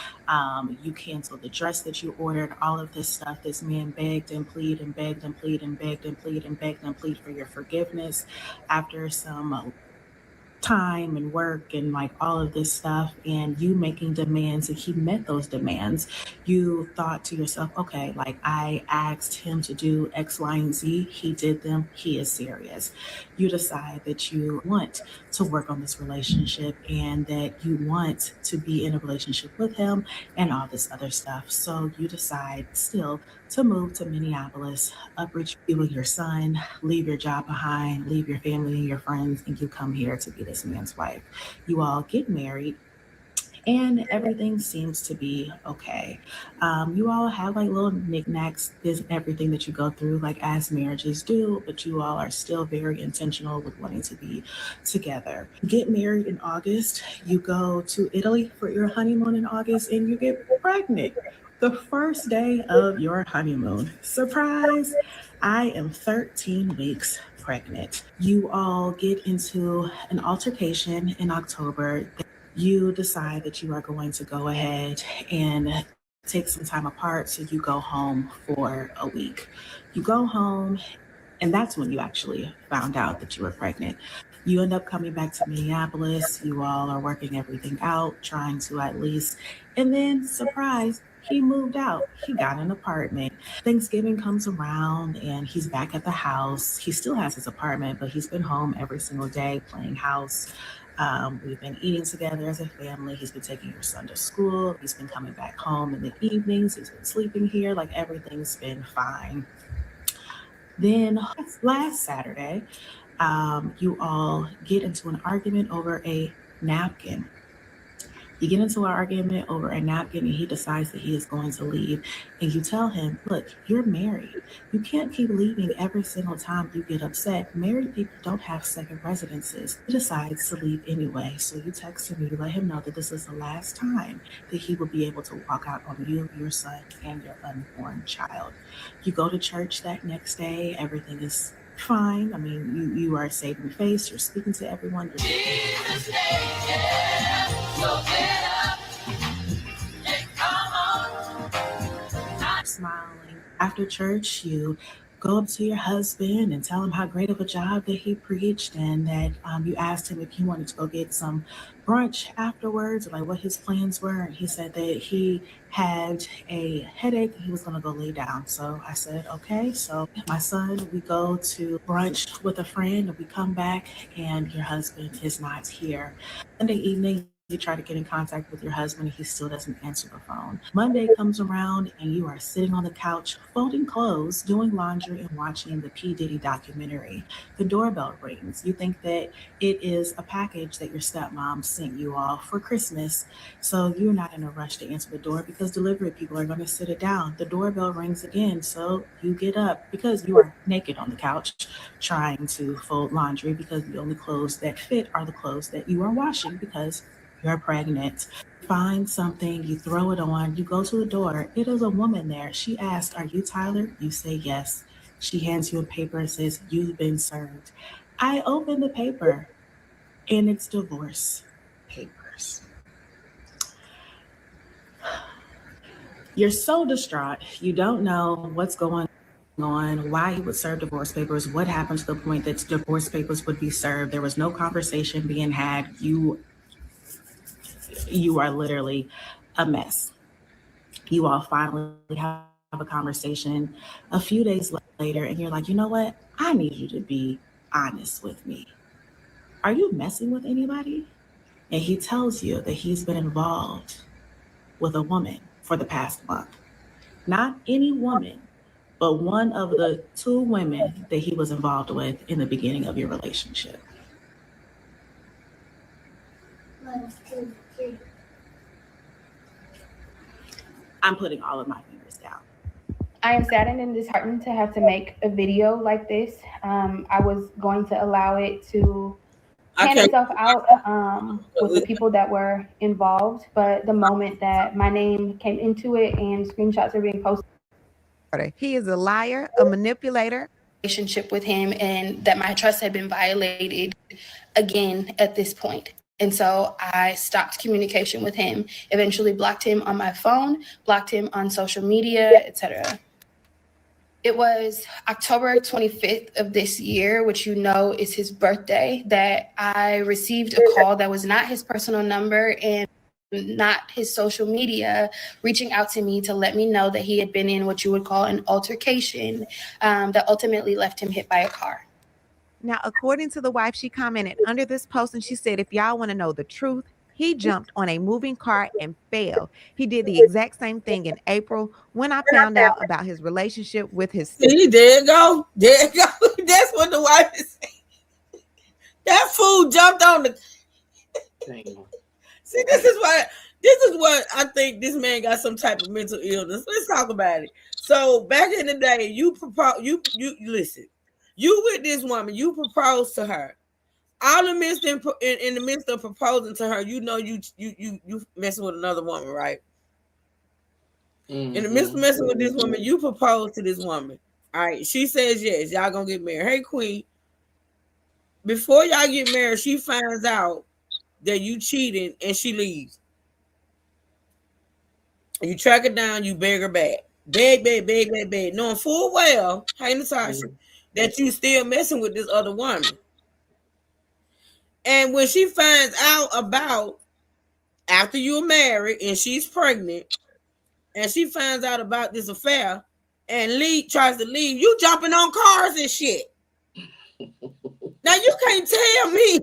You canceled the dress that you ordered. All of this stuff. This man begged and pleaded and begged and pleaded and begged and pleaded and begged and pleaded for your forgiveness. After some time and work and like all of this stuff, and you making demands, and he met those demands, you thought to yourself, okay, like I asked him to do X, Y, and Z, he did them, he is serious. You decide that you want to work on this relationship and that you want to be in a relationship with him and all this other stuff. So you decide still to move to Minneapolis, uproot you and your son, leave your job behind, leave your family and your friends, and you come here to be this man's wife. You all get married and everything seems to be okay. You all have like little knickknacks, there's everything that you go through like as marriages do, but you all are still very intentional with wanting to be together. Get married in August, you go to Italy for your honeymoon in August, and you get pregnant the first day of your honeymoon. Surprise! I am 13 weeks pregnant. You all get into an altercation in October. You decide that you are going to go ahead and take some time apart, so you go home for a week. You go home, and that's when you actually found out that you were pregnant. You end up coming back to Minneapolis. You all are working everything out, trying to at least, and then surprise, he moved out. He got an apartment. Thanksgiving comes around and he's back at the house. He still has his apartment, but he's been home every single day playing house. We've been eating together as a family. He's been taking your son to school. He's been coming back home in the evenings. He's been sleeping here. Like everything's been fine. Then last Saturday, you all get into an argument over a napkin. You get into an argument over a napkin, and he decides that he is going to leave. And you tell him, look, you're married. You can't keep leaving every single time you get upset. Married people don't have second residences. He decides to leave anyway. So you text him, you let him know that this is the last time that he will be able to walk out on you, your son, and your unborn child. You go to church that next day. Everything is fine. I mean, you are saving face. You're speaking to everyone. Jesus, yeah, so get up and come on. Smiling. After church, you go up to your husband and tell him how great of a job that he preached, and that you asked him if he wanted to go get some brunch afterwards, or like what his plans were. And he said that he had a headache and he was going to go lay down. So I said, okay. So my son, we go to brunch with a friend, and we come back and your husband is not here. Sunday evening, you try to get in contact with your husband, he still doesn't answer the phone. Monday comes around and you are sitting on the couch, folding clothes, doing laundry, and watching the P. Diddy documentary. The doorbell rings. You think that it is a package that your stepmom sent you all for Christmas. So you're not in a rush to answer the door because delivery people are going to sit it down. The doorbell rings again. So you get up because you are naked on the couch trying to fold laundry, because the only clothes that fit are the clothes that you are washing because you're pregnant. Find something, you throw it on, you go to the door. It is a woman there. She asks, are you Tyler? You say yes. She hands you a paper and says, you've been served. I open the paper and it's divorce papers. You're so distraught. You don't know what's going on, why he would serve divorce papers, what happened to the point that divorce papers would be served. There was no conversation being had. You are literally a mess. You all finally have a conversation a few days later and you're like, you know what? I need you to be honest with me. Are you messing with anybody? And he tells you that he's been involved with a woman for the past month. Not any woman, but one of the 2 women that he was involved with in the beginning of your relationship. I'm putting all of my fingers down. I am saddened and disheartened to have to make a video like this. I was going to allow it to hand itself out with the people that were involved, but the moment that my name came into it and screenshots are being posted, he is a liar, a manipulator. Relationship with him, and that my trust had been violated again at this point. And so I stopped communication with him, eventually blocked him on my phone, blocked him on social media, etc. It was October 25th of this year, which you know is his birthday, that I received a call that was not his personal number and not his social media, reaching out to me to let me know that he had been in what you would call an altercation that ultimately left him hit by a car. Now, according to the wife, she commented under this post and she said, if y'all want to know the truth, he jumped on a moving car and fell. He did the exact same thing in April when I found out about his relationship with his sister. See, there you go. There you go. That's what the wife is saying. That fool jumped on the... See, this is what I think this man got some type of mental illness. Let's talk about it. So back in the day, you listen. You with this woman, you proposed to her. All in the midst of proposing to her, you know you messing with another woman, right? Mm-hmm. In the midst of messing with this woman, you propose to this woman. All right, she says yes, y'all gonna get married. Hey, Queen, before y'all get married, she finds out that you cheating and she leaves. You track her down, you beg her back. Beg, knowing full well, hey Natasha, that you still messing with this other woman. And when she finds out about after you're married and she's pregnant, and she finds out about this affair and tries to leave, you jumping on cars and shit. Now you can't tell me.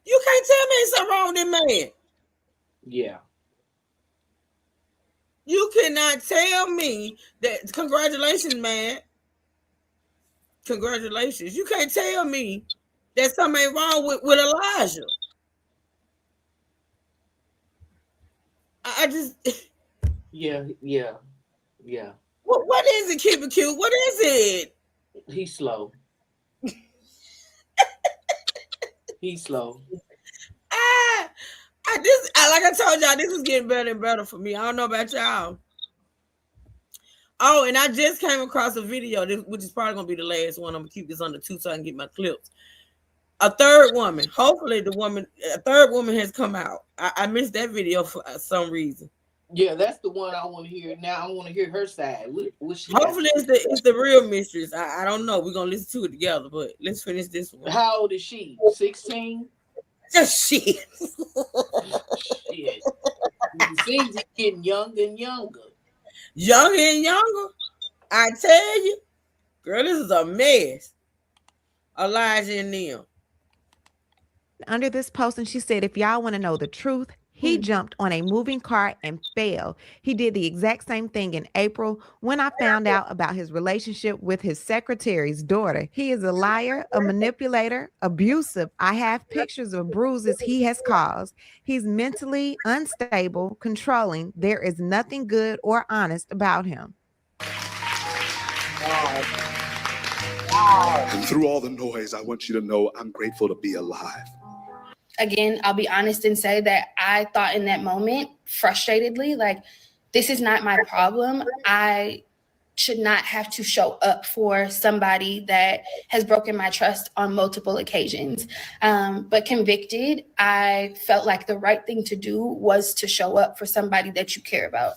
You can't tell me something wrong with that man. Yeah. You cannot tell me that. Congratulations, man. Congratulations. You can't tell me that something ain't wrong with Elijah. I just... Yeah. What is it, Keep It Cute? What is it? He's slow. He's slow. Like I told y'all, this is getting better and better for me. I don't know about y'all. Oh, and I just came across a video, which is probably going to be the last one. I'm going to keep this under 2 so I can get my clips. A third woman. Hopefully a third woman has come out. I missed that video for some reason. Yeah, that's the one I want to hear. Now I want to hear her side. Hopefully it's the real mistress. I don't know. We're going to listen to it together, but let's finish this one. How old is she? 16? Shit. Shit. It seems it's getting younger and younger. Younger and younger. I tell you, girl, this is a mess. Elijah and them. Under this post, and she said, if y'all want to know the truth, he jumped on a moving car and fell. He did the exact same thing in April when I found out about his relationship with his secretary's daughter. He is a liar, a manipulator, abusive. I have pictures of bruises he has caused. He's mentally unstable, controlling. There is nothing good or honest about him. And through all the noise, I want you to know I'm grateful to be alive. Again, I'll be honest and say that I thought in that moment, frustratedly, like, this is not my problem. I should not have to show up for somebody that has broken my trust on multiple occasions. But convicted, I felt like the right thing to do was to show up for somebody that you care about.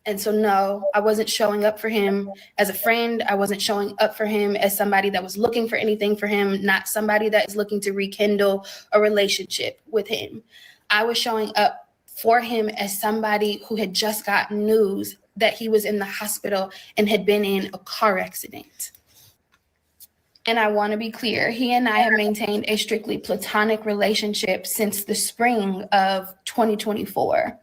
And so, no, I wasn't showing up for him as a friend. I wasn't showing up for him as somebody that was looking for anything for him, not somebody that is looking to rekindle a relationship with him. I was showing up for him as somebody who had just gotten news that he was in the hospital and had been in a car accident. And I want to be clear, he and I have maintained a strictly platonic relationship since the spring of 2024.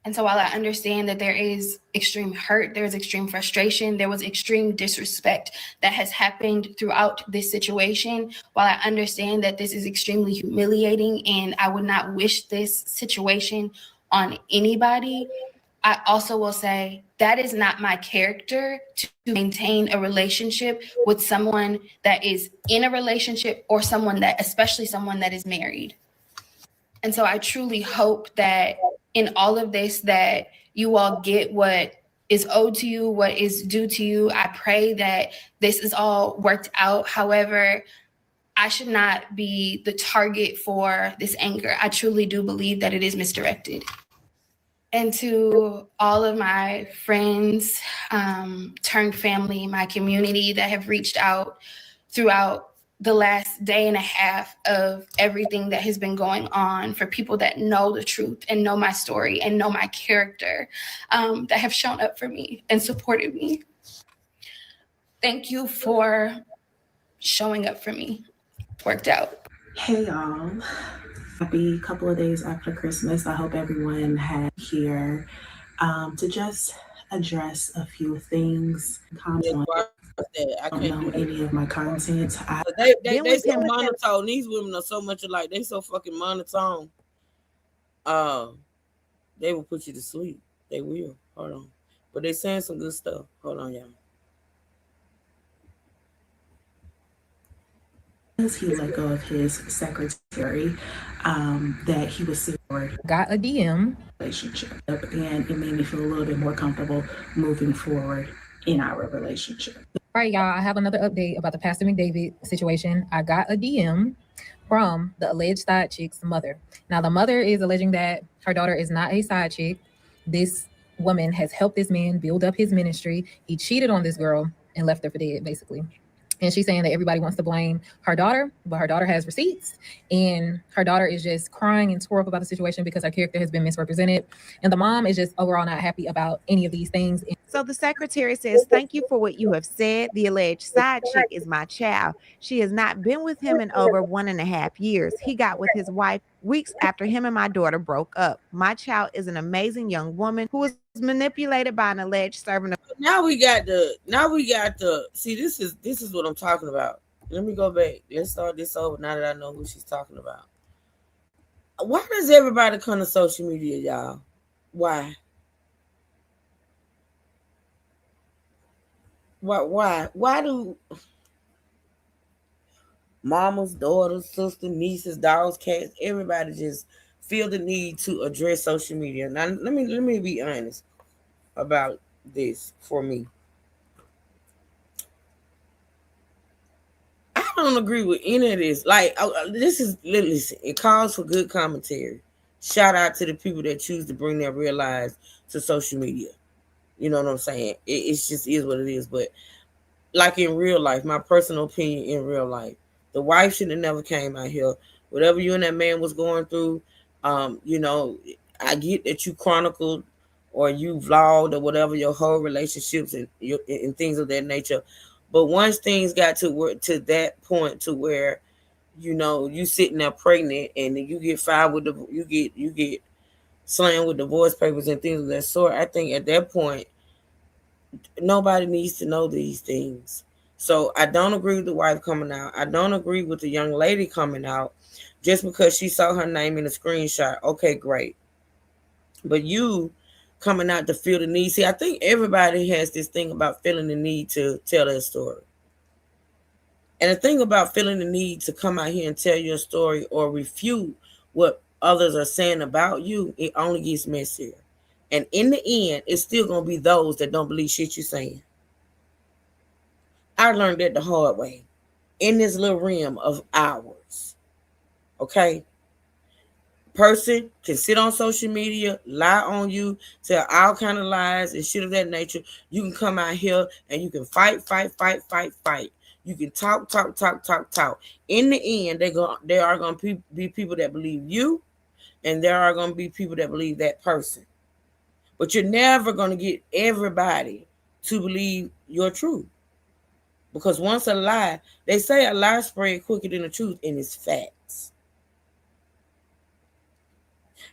And so while I understand that there is extreme hurt, there is extreme frustration, there was extreme disrespect that has happened throughout this situation, while I understand that this is extremely humiliating and I would not wish this situation on anybody, I also will say that is not my character to maintain a relationship with someone that is in a relationship or someone that, especially someone that is married. And so I truly hope that in all of this, that you all get what is owed to you, what is due to you. I pray that this is all worked out. However, I should not be the target for this anger. I truly do believe that it is misdirected. And to all of my friends, turned family, my community that have reached out throughout the last day and a half of everything that has been going on, for people that know the truth and know my story and know my character, that have shown up for me and supported me. Thank you for showing up for me. Worked out. Hey y'all, happy couple of days after Christmas. I hope everyone had here to just address a few things. Comment I don't can't know do any of my content. They so monotone. These women are so much alike. They so fucking monotone. They will put you to sleep. They will. Hold on. But they saying some good stuff. Hold on, y'all. He let go of his secretary, that he was secured. Got a DM Relationship, and it made me feel a little bit more comfortable moving forward in our relationship. All right, y'all, I have another update about the Pastor McDavid situation. I got a DM from the alleged side chick's mother. Now, the mother is alleging that her daughter is not a side chick. This woman has helped this man build up his ministry. He cheated on this girl and left her for dead, basically. And she's saying that everybody wants to blame her daughter, but her daughter has receipts. And her daughter is just crying and tore up about the situation because her character has been misrepresented. And the mom is just overall not happy about any of these things. So the secretary says, thank you for what you have said. The alleged side chick is my child. She has not been with him in over 1.5 years. He got with his wife weeks after him and my daughter broke up. My child is an amazing young woman who was manipulated by an alleged servant. Now we got the see, this is what I'm talking about. Let me go back. Let's start this over now that I know who she's talking about. Why does everybody come to social media, y'all? Why? Why do mamas, daughters, sisters, nieces, dogs, cats, everybody just feel the need to address social media? Now let me be honest about this for me. I don't agree with any of this. Like, listen, it calls for good commentary. Shout out to the people that choose to bring their real lives to social media. You know what I'm saying? It's just is what it is. But like in real life, my personal opinion in real life, the wife should have never came out here. Whatever you and that man was going through, you know, I get that you chronicled or you vlogged or whatever your whole relationships and things of that nature. But once things got to that point to where, you know, you sitting there pregnant and you get filed with you get slammed with divorce papers and things of that sort, I think at that point, nobody needs to know these things. So I don't agree with the wife coming out. I don't agree with the young lady coming out just because she saw her name in a screenshot. Okay, great. But you coming out to feel the need. See, I think everybody has this thing about feeling the need to tell their story. And the thing about feeling the need to come out here and tell your story or refute what others are saying about you, it only gets messier. And in the end, it's still going to be those that don't believe shit you're saying. I learned that the hard way in this little realm of hours. Okay? Person can sit on social media, lie on you, tell all kind of lies and shit of that nature. You can come out here and you can fight. You can talk. In the end, there are going to be people that believe you. And there are going to be people that believe that person. But you're never going to get everybody to believe your truth. Because once a lie, they say a lie spread quicker than the truth, and it's facts.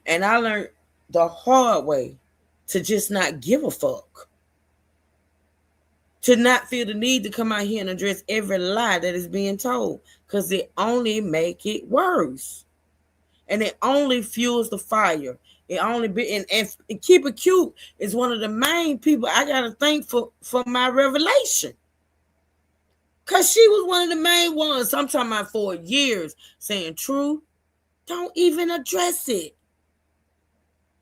And I learned the hard way to just not give a fuck. To not feel the need to come out here and address every lie that is being told, because it only make it worse. And it only fuels the fire. It only be and Keep It Cute is one of the main people I gotta thank for my revelation. Cause she was one of the main ones. I'm talking about for years saying, "True, don't even address it.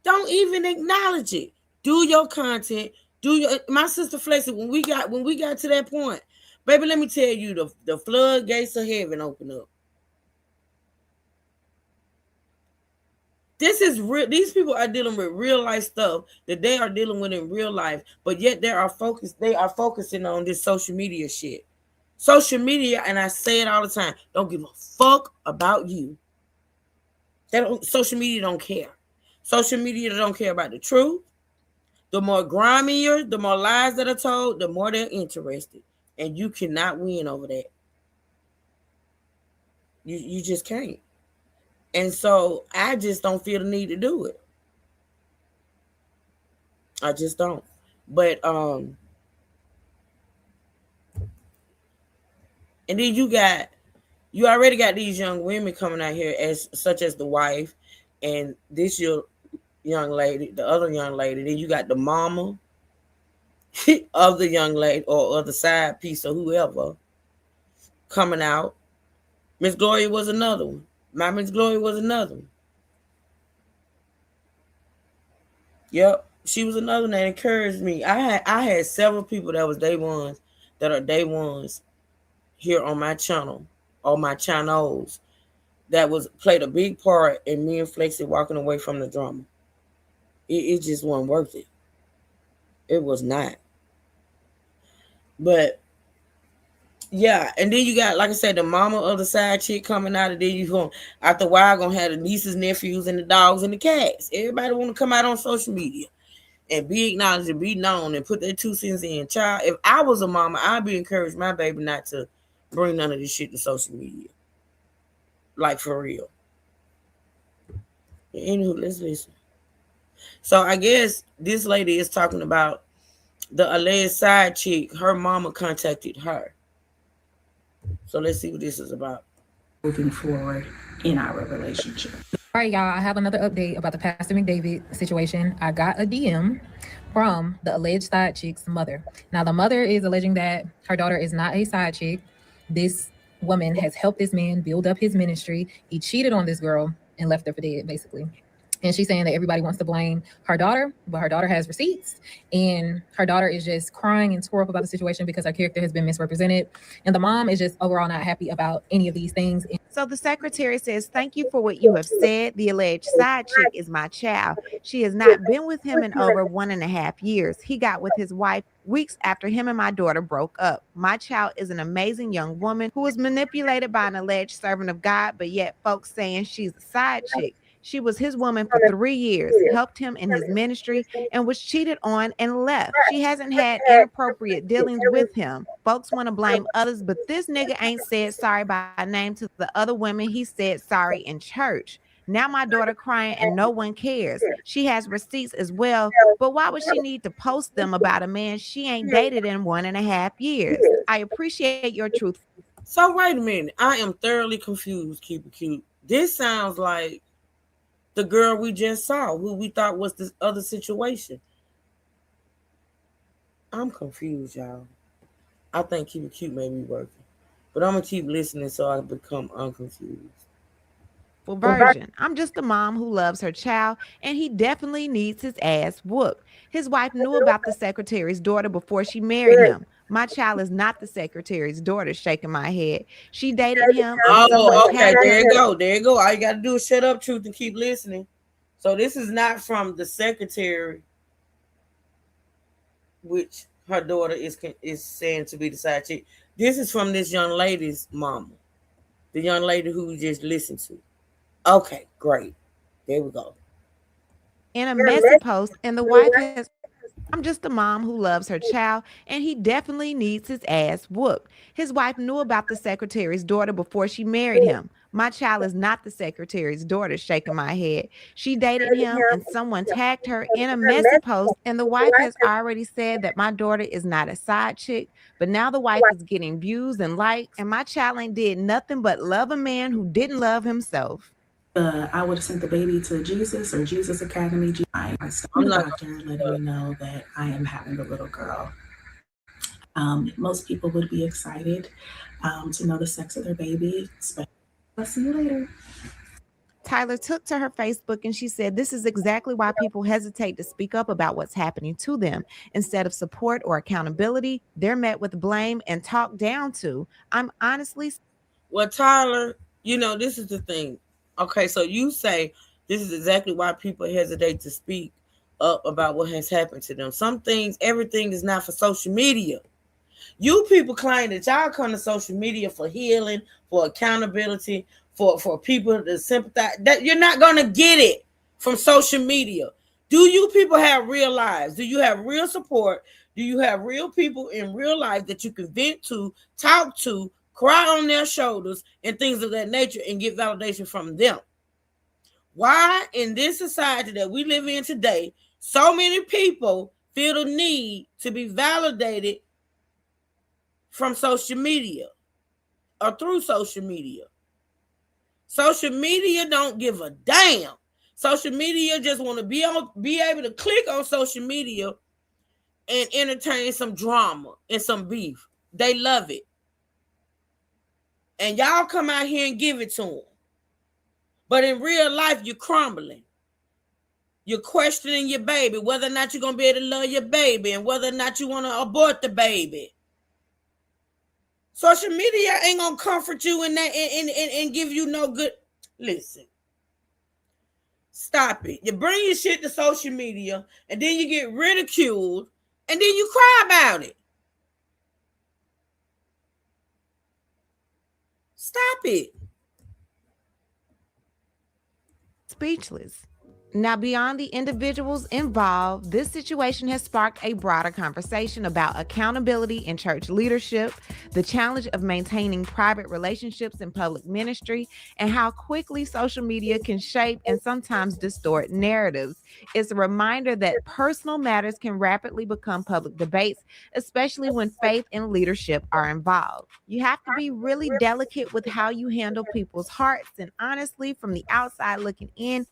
Don't even acknowledge it. Do your content. Do your." My sister Flexi, when we got to that point, baby, let me tell you, the floodgates of heaven open up. This is real. These people are dealing with real life stuff that they are dealing with in real life, but yet they are focusing on this social media shit. Social media, and I say it all the time, don't give a fuck about you. Social media don't care. Social media don't care about the truth. The more grimier, the more lies that are told, the more they're interested. And you cannot win over that. You just can't. And so I just don't feel the need to do it. I just don't. But and then you already got these young women coming out here such as the wife and this young lady, the other young lady. Then you got the mama of the young lady or the side piece or whoever coming out. Miss Gloria was another one. My Miss Gloria was another one. Yep, she was another one that encouraged me. I had several people that was day ones here on my channel, on my channels, that played a big part in me and Flexi walking away from the drama. It just wasn't worth it. It was not. But yeah, and then you got, like I said, the mama of the side chick coming out, and then you going after a while gonna have the nieces, nephews, and the dogs and the cats. Everybody want to come out on social media and be acknowledged and be known and put their 2 cents in. Child, if I was a mama, I'd be encouraged my baby not to bring none of this shit to social media. Like, for real. Anywho, let's listen. So I guess this lady is talking about the alleged side chick. Her mama contacted her. So let's see what this is about. Moving forward in our relationship. All right, y'all, I have another update about the Pastor McDavid situation. I got a DM from the alleged side chick's mother. Now, the mother is alleging that her daughter is not a side chick. This woman has helped this man build up his ministry. He cheated on this girl and left her for dead, basically. And she's saying that everybody wants to blame her daughter, but her daughter has receipts. And her daughter is just crying and tore up about the situation because her character has been misrepresented. And the mom is just overall not happy about any of these things. So the secretary says, "Thank you for what you have said. The alleged side chick is my child. She has not been with him in over 1.5 years. He got with his wife weeks after him and my daughter broke up. My child is an amazing young woman who was manipulated by an alleged servant of God, but yet folks saying she's a side chick. She was his woman for 3 years, helped him in his ministry, and was cheated on and left. She hasn't had inappropriate dealings with him. Folks want to blame others, but this nigga ain't said sorry by name to the other women he said sorry in church. Now my daughter crying and no one cares. She has receipts as well, but why would she need to post them about a man she ain't dated in 1.5 years? I appreciate your truth." So wait a minute. I am thoroughly confused, Keep It Cute. This sounds like the girl we just saw, who we thought was this other situation. I'm confused, y'all. I think Keep It Cute may be working. But I'm going to keep listening so I become unconfused. Well, version. I'm just a mom who loves her child, and he definitely needs his ass whooped. His wife knew about the secretary's daughter before she married him. My child is not the secretary's daughter, shaking my head. She dated him. Oh, okay. There you go. There you go. All you got to do is shut up, Truth, and keep listening. So this is not from the secretary, which her daughter is saying to be the side chick. This is from this young lady's mama, the young lady who we just listened to. Okay, great. There we go. In a messy post, and the wife has, I'm just a mom who loves her child, and he definitely needs his ass whooped. His wife knew about the secretary's daughter before she married him. My child is not the secretary's daughter, shaking my head. She dated him, and someone tagged her in a messy post, and the wife has already said that my daughter is not a side chick, but now the wife is getting views and likes, and my child ain't did nothing but love a man who didn't love himself. I would have sent the baby to Jesus or Jesus Academy. I'm the doctor letting me know that I am having a little girl. Most people would be excited to know the sex of their baby. I'll see you later. Tyler took to her Facebook and she said, "This is exactly why people hesitate to speak up about what's happening to them. Instead of support or accountability, they're met with blame and talked down to. I'm honestly..." Well, Tyler, you know, this is the thing. Okay, so you say this is exactly why people hesitate to speak up about what has happened to them. Some things, everything is not for social media. You people claim that y'all come to social media for healing, for accountability, for people to sympathize. That you're not going to get it from social media. Do you people have real lives? Do you have real support? Do you have real people in real life that you can vent to, talk to, cry on their shoulders, and things of that nature, and get validation from them? Why in this society that we live in today, so many people feel the need to be validated from social media or through social media? Social media don't give a damn. Social media just want to be able to click on social media and entertain some drama and some beef. They love it. And y'all come out here and give it to them. But in real life, you're crumbling. You're questioning your baby, whether or not you're going to be able to love your baby and whether or not you want to abort the baby. Social media ain't going to comfort you in that and give you no good. Listen. Stop it. You bring your shit to social media and then you get ridiculed and then you cry about it. Stop it. Speechless. Now, beyond the individuals involved, this situation has sparked a broader conversation about accountability in church leadership, the challenge of maintaining private relationships in public ministry, and how quickly social media can shape and sometimes distort narratives. It's a reminder that personal matters can rapidly become public debates, especially when faith and leadership are involved. You have to be really delicate with how you handle people's hearts, and honestly, from the outside looking in,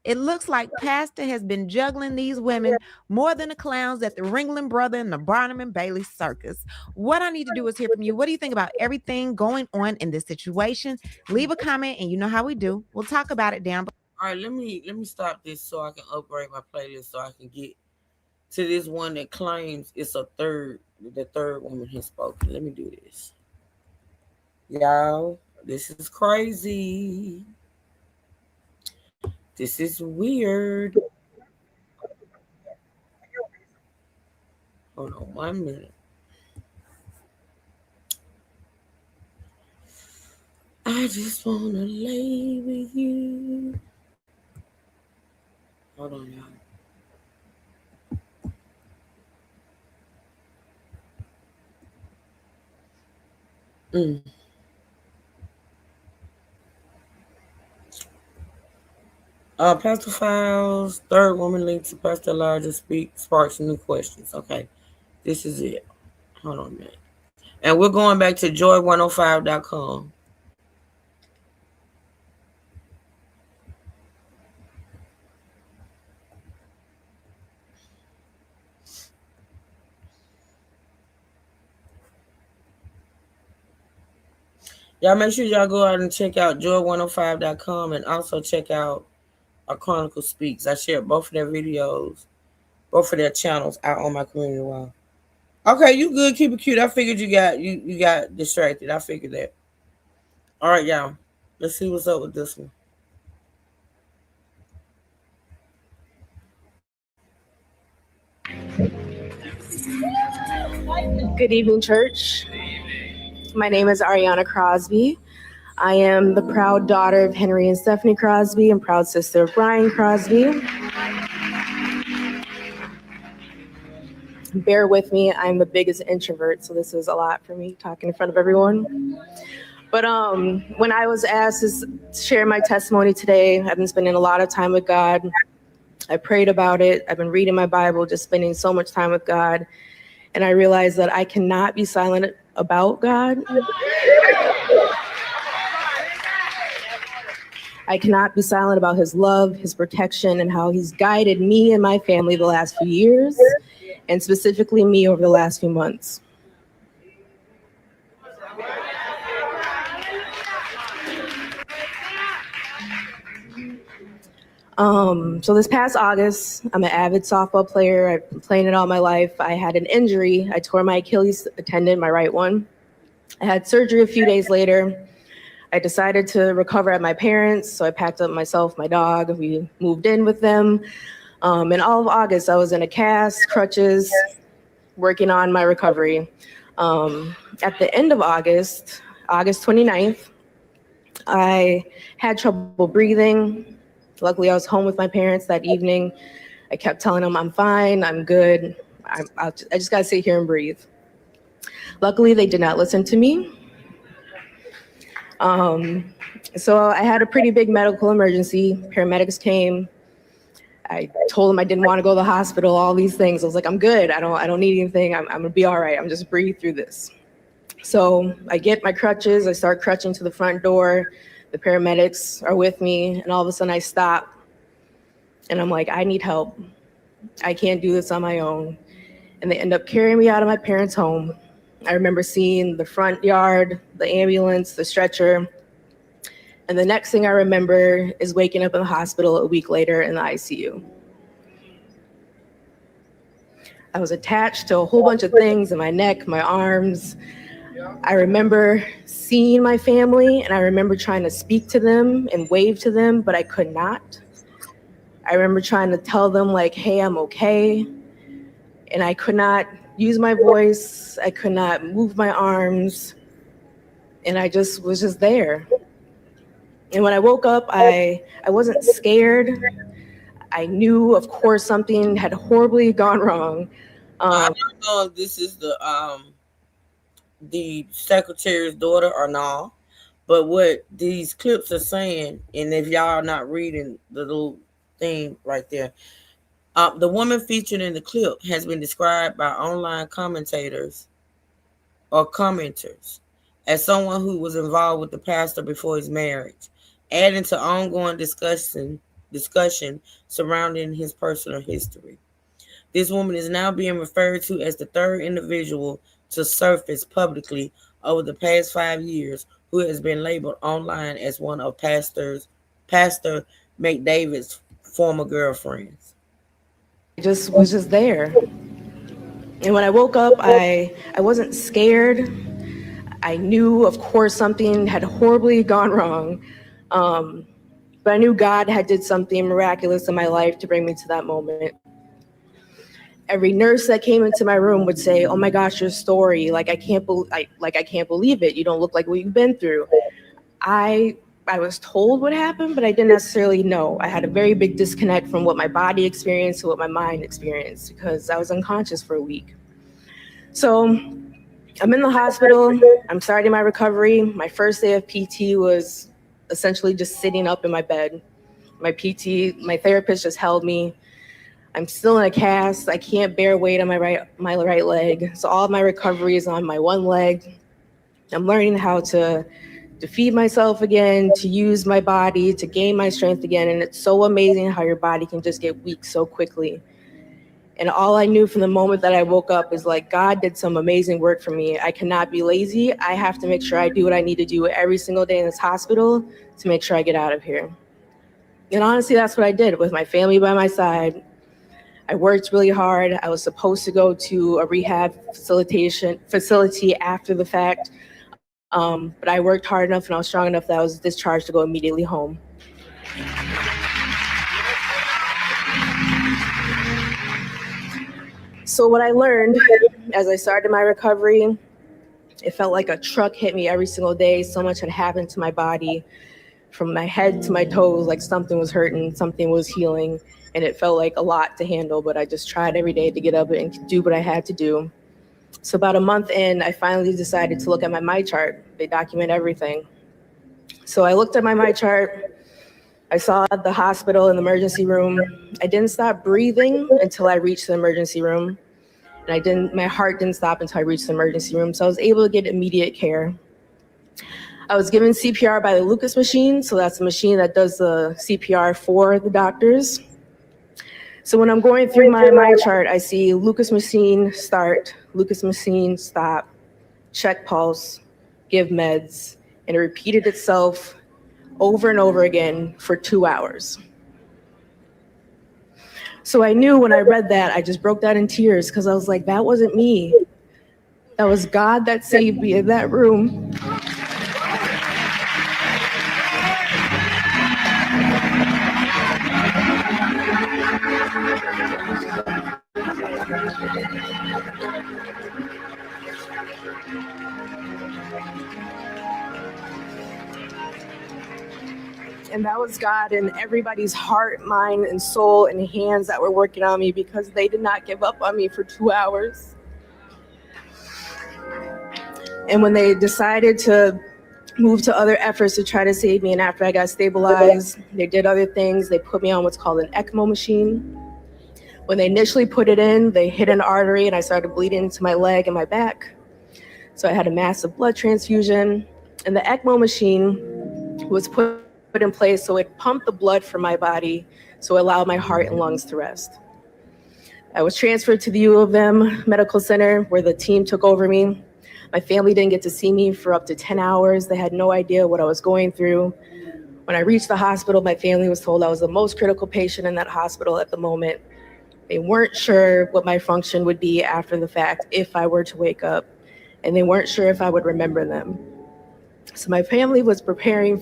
it looks like Pastor has been juggling these women more than the clowns at the Ringling Brother and the Barnum and Bailey circus. What I need to do is hear from you. What do you think about everything going on in this situation? Leave a comment, and you know how we do. We'll talk about it down below. All right, let me stop this so I can upgrade my playlist so I can get to this one that claims it's the third woman has spoken. Let me do this. Y'all, this is crazy. This is weird. Hold on 1 minute. I just want to lay with you. Hold on, y'all. Pastor Files, third woman linked to Pastor Elijah sparks new questions. Okay, this is it. Hold on a minute. And we're going back to joy105.com. Y'all make sure y'all go out and check out joy105.com and also check out our Chronicle Speaks. I share both of their videos, both of their channels out on my community wall. Okay, you good. Keep it cute. I figured you got distracted. I figured that. All right, y'all. Let's see what's up with this one. Good evening, church. My name is Ariana Crosby. I am the proud daughter of Henry and Stephanie Crosby and proud sister of Brian Crosby. Bear with me, I'm the biggest introvert, so this is a lot for me talking in front of everyone. But when I was asked to share my testimony today, I've been spending a lot of time with God. I prayed about it. I've been reading my Bible, just spending so much time with God. And I realized that I cannot be silent about God. I cannot be silent about his love, his protection, and how he's guided me and my family the last few years, and specifically me over the last few months. So this past August, I'm an avid softball player. I've been playing it all my life. I had an injury. I tore my Achilles tendon, my right one. I had surgery a few days later. I decided to recover at my parents', so I packed up myself, my dog. We moved in with them. In all of August, I was in a cast, crutches, working on my recovery. At the end of August, August 29th, I had trouble breathing. Luckily, I was home with my parents that evening. I kept telling them, I'm fine, I'm good. I just gotta sit here and breathe. Luckily, they did not listen to me. So I had a pretty big medical emergency. Paramedics came. I told them I didn't want to go to the hospital, all these things. I was like, I'm good. I don't need anything. I'm gonna be all right. I'm just breathe through this. So I get my crutches. I start crutching to the front door. The paramedics are with me, and all of a sudden I stop. And I'm like, I need help. I can't do this on my own. And they end up carrying me out of my parents' home. I remember seeing the front yard, the ambulance, the stretcher. And the next thing I remember is waking up in the hospital a week later in the ICU. I was attached to a whole bunch of things in my neck, my arms. I remember seeing my family, and I remember trying to speak to them and wave to them, but I could not. I remember trying to tell them, like, hey, I'm okay. And I could not use my voice. I could not move my arms. And I just was just there. And when I woke up, I wasn't scared. I knew, of course, something had horribly gone wrong. I don't know if this is the secretary's daughter or not, but what these clips are saying, and if y'all are not reading the little thing right there, the woman featured in the clip has been described by online commentators or commenters as someone who was involved with the pastor before his marriage, adding to ongoing discussion surrounding his personal history. This woman is now being referred to as the third individual to surface publicly over the past 5 years who has been labeled online as one of Pastor McDavid's former girlfriends. I just was just there. And when I woke up, I wasn't scared. I knew, of course, something had horribly gone wrong. But I knew God had did something miraculous in my life to bring me to that moment. Every nurse that came into my room would say, "Oh my gosh, your story! I can't believe it. You don't look like what you've been through." I was told what happened, but I didn't necessarily know. I had a very big disconnect from what my body experienced to what my mind experienced because I was unconscious for a week. So I'm in the hospital. I'm starting my recovery. My first day of PT was essentially just sitting up in my bed. My therapist just held me. I'm still in a cast. I can't bear weight on my right leg. So all of my recovery is on my one leg. I'm learning how to feed myself again, to use my body, to gain my strength again. And it's so amazing how your body can just get weak so quickly. And all I knew from the moment that I woke up is God did some amazing work for me. I cannot be lazy. I have to make sure I do what I need to do every single day in this hospital to make sure I get out of here. And honestly, that's what I did with my family by my side. I worked really hard. I was supposed to go to a rehab facility after the fact. But I worked hard enough and I was strong enough that I was discharged to go immediately home. So what I learned as I started my recovery It felt like a truck hit me every single day. So much had happened to my body, from my head to my toes, like something was hurting, something was healing, and it felt like a lot to handle, but I just tried every day to get up and do what I had to do. So about a month in, I finally decided to look at my MyChart. They document everything. So I looked at my MyChart. I saw the hospital and the emergency room. I didn't stop breathing until I reached the emergency room. And my heart didn't stop until I reached the emergency room. So I was able to get immediate care. I was given CPR by the Lucas machine. So that's a machine that does the CPR for the doctors. So when I'm going through my MyChart, I see Lucas machine start, Lucas machine stop, check pulse, give meds, and it repeated itself over and over again for 2 hours. So I knew when I read that, I just broke down in tears because I was like, that wasn't me. That was God that saved me in that room. And that was God and everybody's heart, mind, and soul and hands that were working on me, because they did not give up on me for 2 hours. And when they decided to move to other efforts to try to save me, and after I got stabilized, they did other things. They put me on what's called an ECMO machine. When they initially put it in, they hit an artery and I started bleeding into my leg and my back. So I had a massive blood transfusion, and the ECMO machine was put in place so it pumped the blood from my body, so it allowed my heart and lungs to rest. I was transferred to the U of M Medical Center, where the team took over me. My family didn't get to see me for up to 10 hours. They had no idea what I was going through. When I reached the hospital, my family was told I was the most critical patient in that hospital at the moment. They weren't sure what my function would be after the fact if I were to wake up, and they weren't sure if I would remember them. So my family was preparing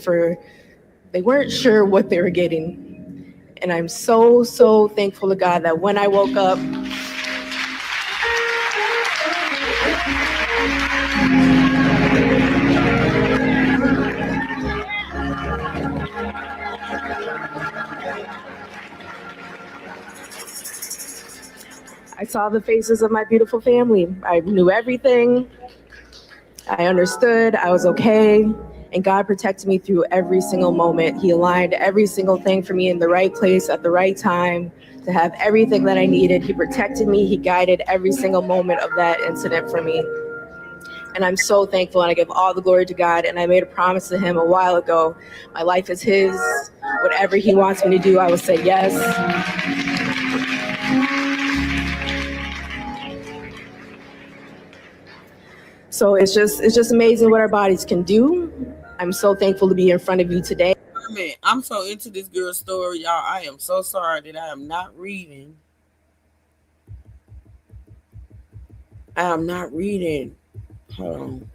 they weren't sure what they were getting. And I'm so, so thankful to God that when I woke up, I saw the faces of my beautiful family. I knew everything. I understood. I was okay. And God protected me through every single moment. He aligned every single thing for me in the right place at the right time to have everything that I needed. He protected me. He guided every single moment of that incident for me. And I'm so thankful, and I give all the glory to God. And I made a promise to him a while ago. My life is his. Whatever he wants me to do, I will say yes. So it's just amazing what our bodies can do. I'm so thankful to be in front of you today. Man, I'm so into this girl's story, y'all. I am so sorry that I am not reading. Hold on.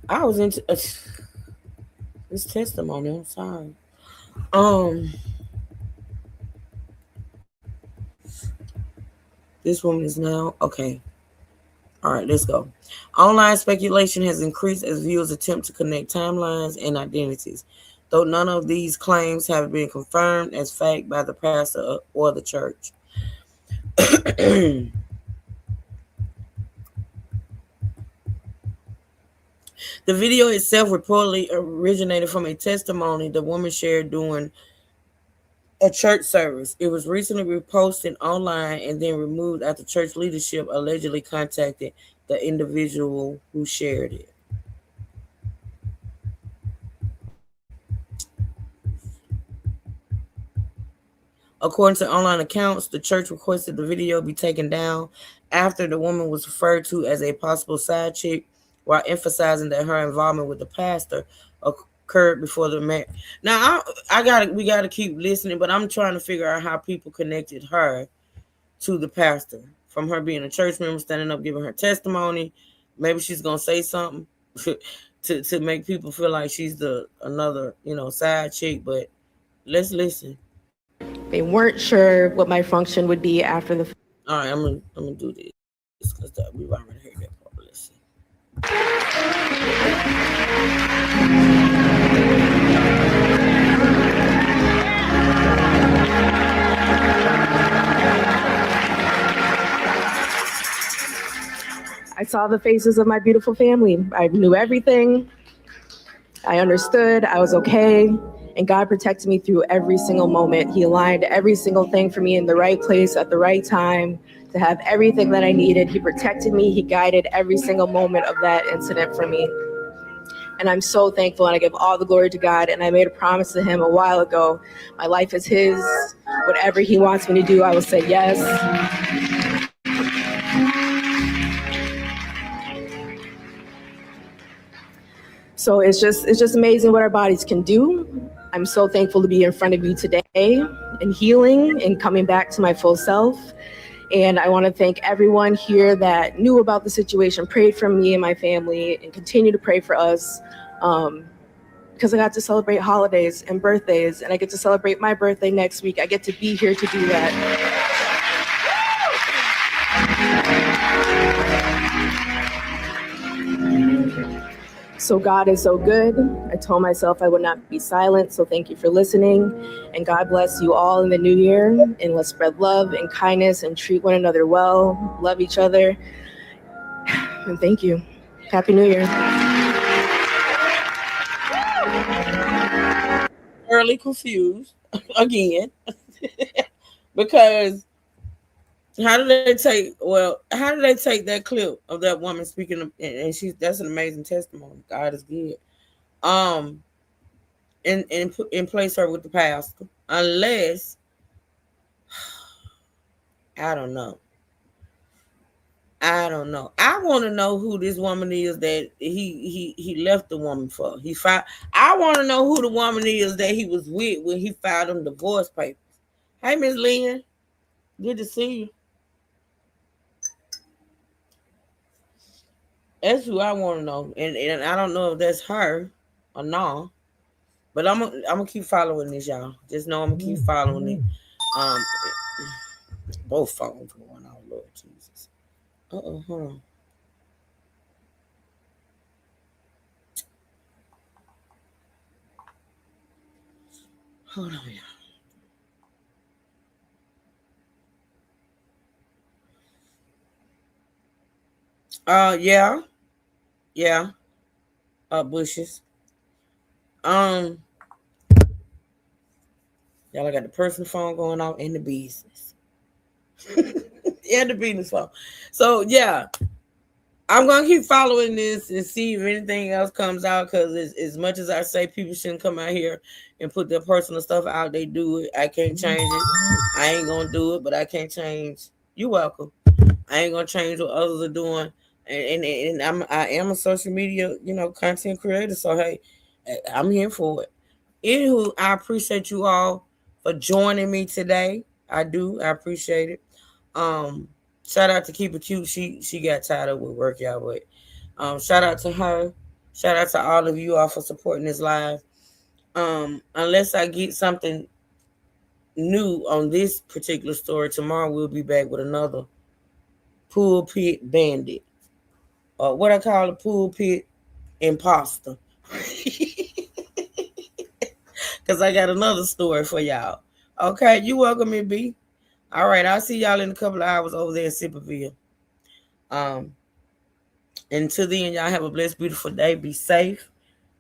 I was into this testimony. I'm sorry. This woman is now okay. All right, let's go. Online speculation has increased as viewers attempt to connect timelines and identities, though none of these claims have been confirmed as fact by the pastor or the church. The video itself reportedly originated from a testimony the woman shared during a church service. It was recently reposted online and then removed after church leadership allegedly contacted the individual who shared it. According to online accounts, the church requested the video be taken down after the woman was referred to as a possible side chick, while emphasizing that her involvement with the pastor occurred before the marriage. Now, we gotta keep listening, but I'm trying to figure out how people connected her to the pastor, from her being a church member, standing up, giving her testimony. Maybe she's gonna say something to make people feel like she's another side chick. But let's listen. They weren't sure what my function would be after the. All right, I'm gonna do this. It's because we've already heard that part. Let's see. I saw the faces of my beautiful family. I knew everything. I understood. I was okay. And God protected me through every single moment. He aligned every single thing for me in the right place at the right time to have everything that I needed. He protected me. He guided every single moment of that incident for me. And I'm so thankful, and I give all the glory to God. And I made a promise to him a while ago. My life is his. Whatever he wants me to do, I will say yes. So it's just amazing what our bodies can do. I'm so thankful to be in front of you today and healing and coming back to my full self. And I want to thank everyone here that knew about the situation, prayed for me and my family, and continue to pray for us. Because I got to celebrate holidays and birthdays, and I get to celebrate my birthday next week. I get to be here to do that. So God is so good. I told myself I would not be silent. So thank you for listening. And God bless you all in the new year. And let's spread love and kindness and treat one another well. Love each other. And thank you. Happy New Year. Early confused again. Because how do they take that clip of that woman speaking of, and that's an amazing testimony. God is good. And place her with the pastor, unless I don't know. I want to know who this woman is that he left the woman for. I want to know who the woman is that he was with when he filed them divorce papers. Hey, Miss Lynn, good to see you. That's who I want to know, and I don't know if that's her or not, but I'm gonna keep following this, y'all. Just know I'm gonna keep following it. Both phones going on, Lord Jesus. Hold on. Hold on, y'all. Yeah. Bushes. Y'all, I got the personal phone going off and the business. And the business phone. So yeah, I'm gonna keep following this and see if anything else comes out. Because as much as I say people shouldn't come out here and put their personal stuff out, they do it. I can't change it. I ain't gonna do it, but I can't change. You're welcome. I ain't gonna change what others are doing. And I am a social media, content creator. So hey, I'm here for it. Anywho, I appreciate you all for joining me today. I do. I appreciate it. Shout out to Keep It Cute. She got tied up with work, y'all. But shout out to her. Shout out to all of you all for supporting this live. Unless I get something new on this particular story, tomorrow we'll be back with another pulpit bandit. What I call a pulpit imposter. Because I got another story for y'all. Okay, you welcome me, B. All right, I'll see y'all in a couple of hours over there in Sipperville. Until then, y'all have a blessed, beautiful day. Be safe.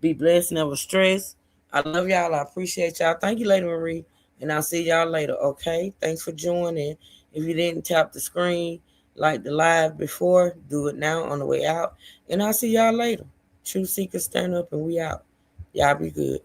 Be blessed. Never stress. I love y'all. I appreciate y'all. Thank you, Lady Marie. And I'll see y'all later, okay? Thanks for joining. If you didn't tap the screen like the live before, do it now on the way out. And I'll see y'all later. True Seekers, stand up and we out. Y'all be good.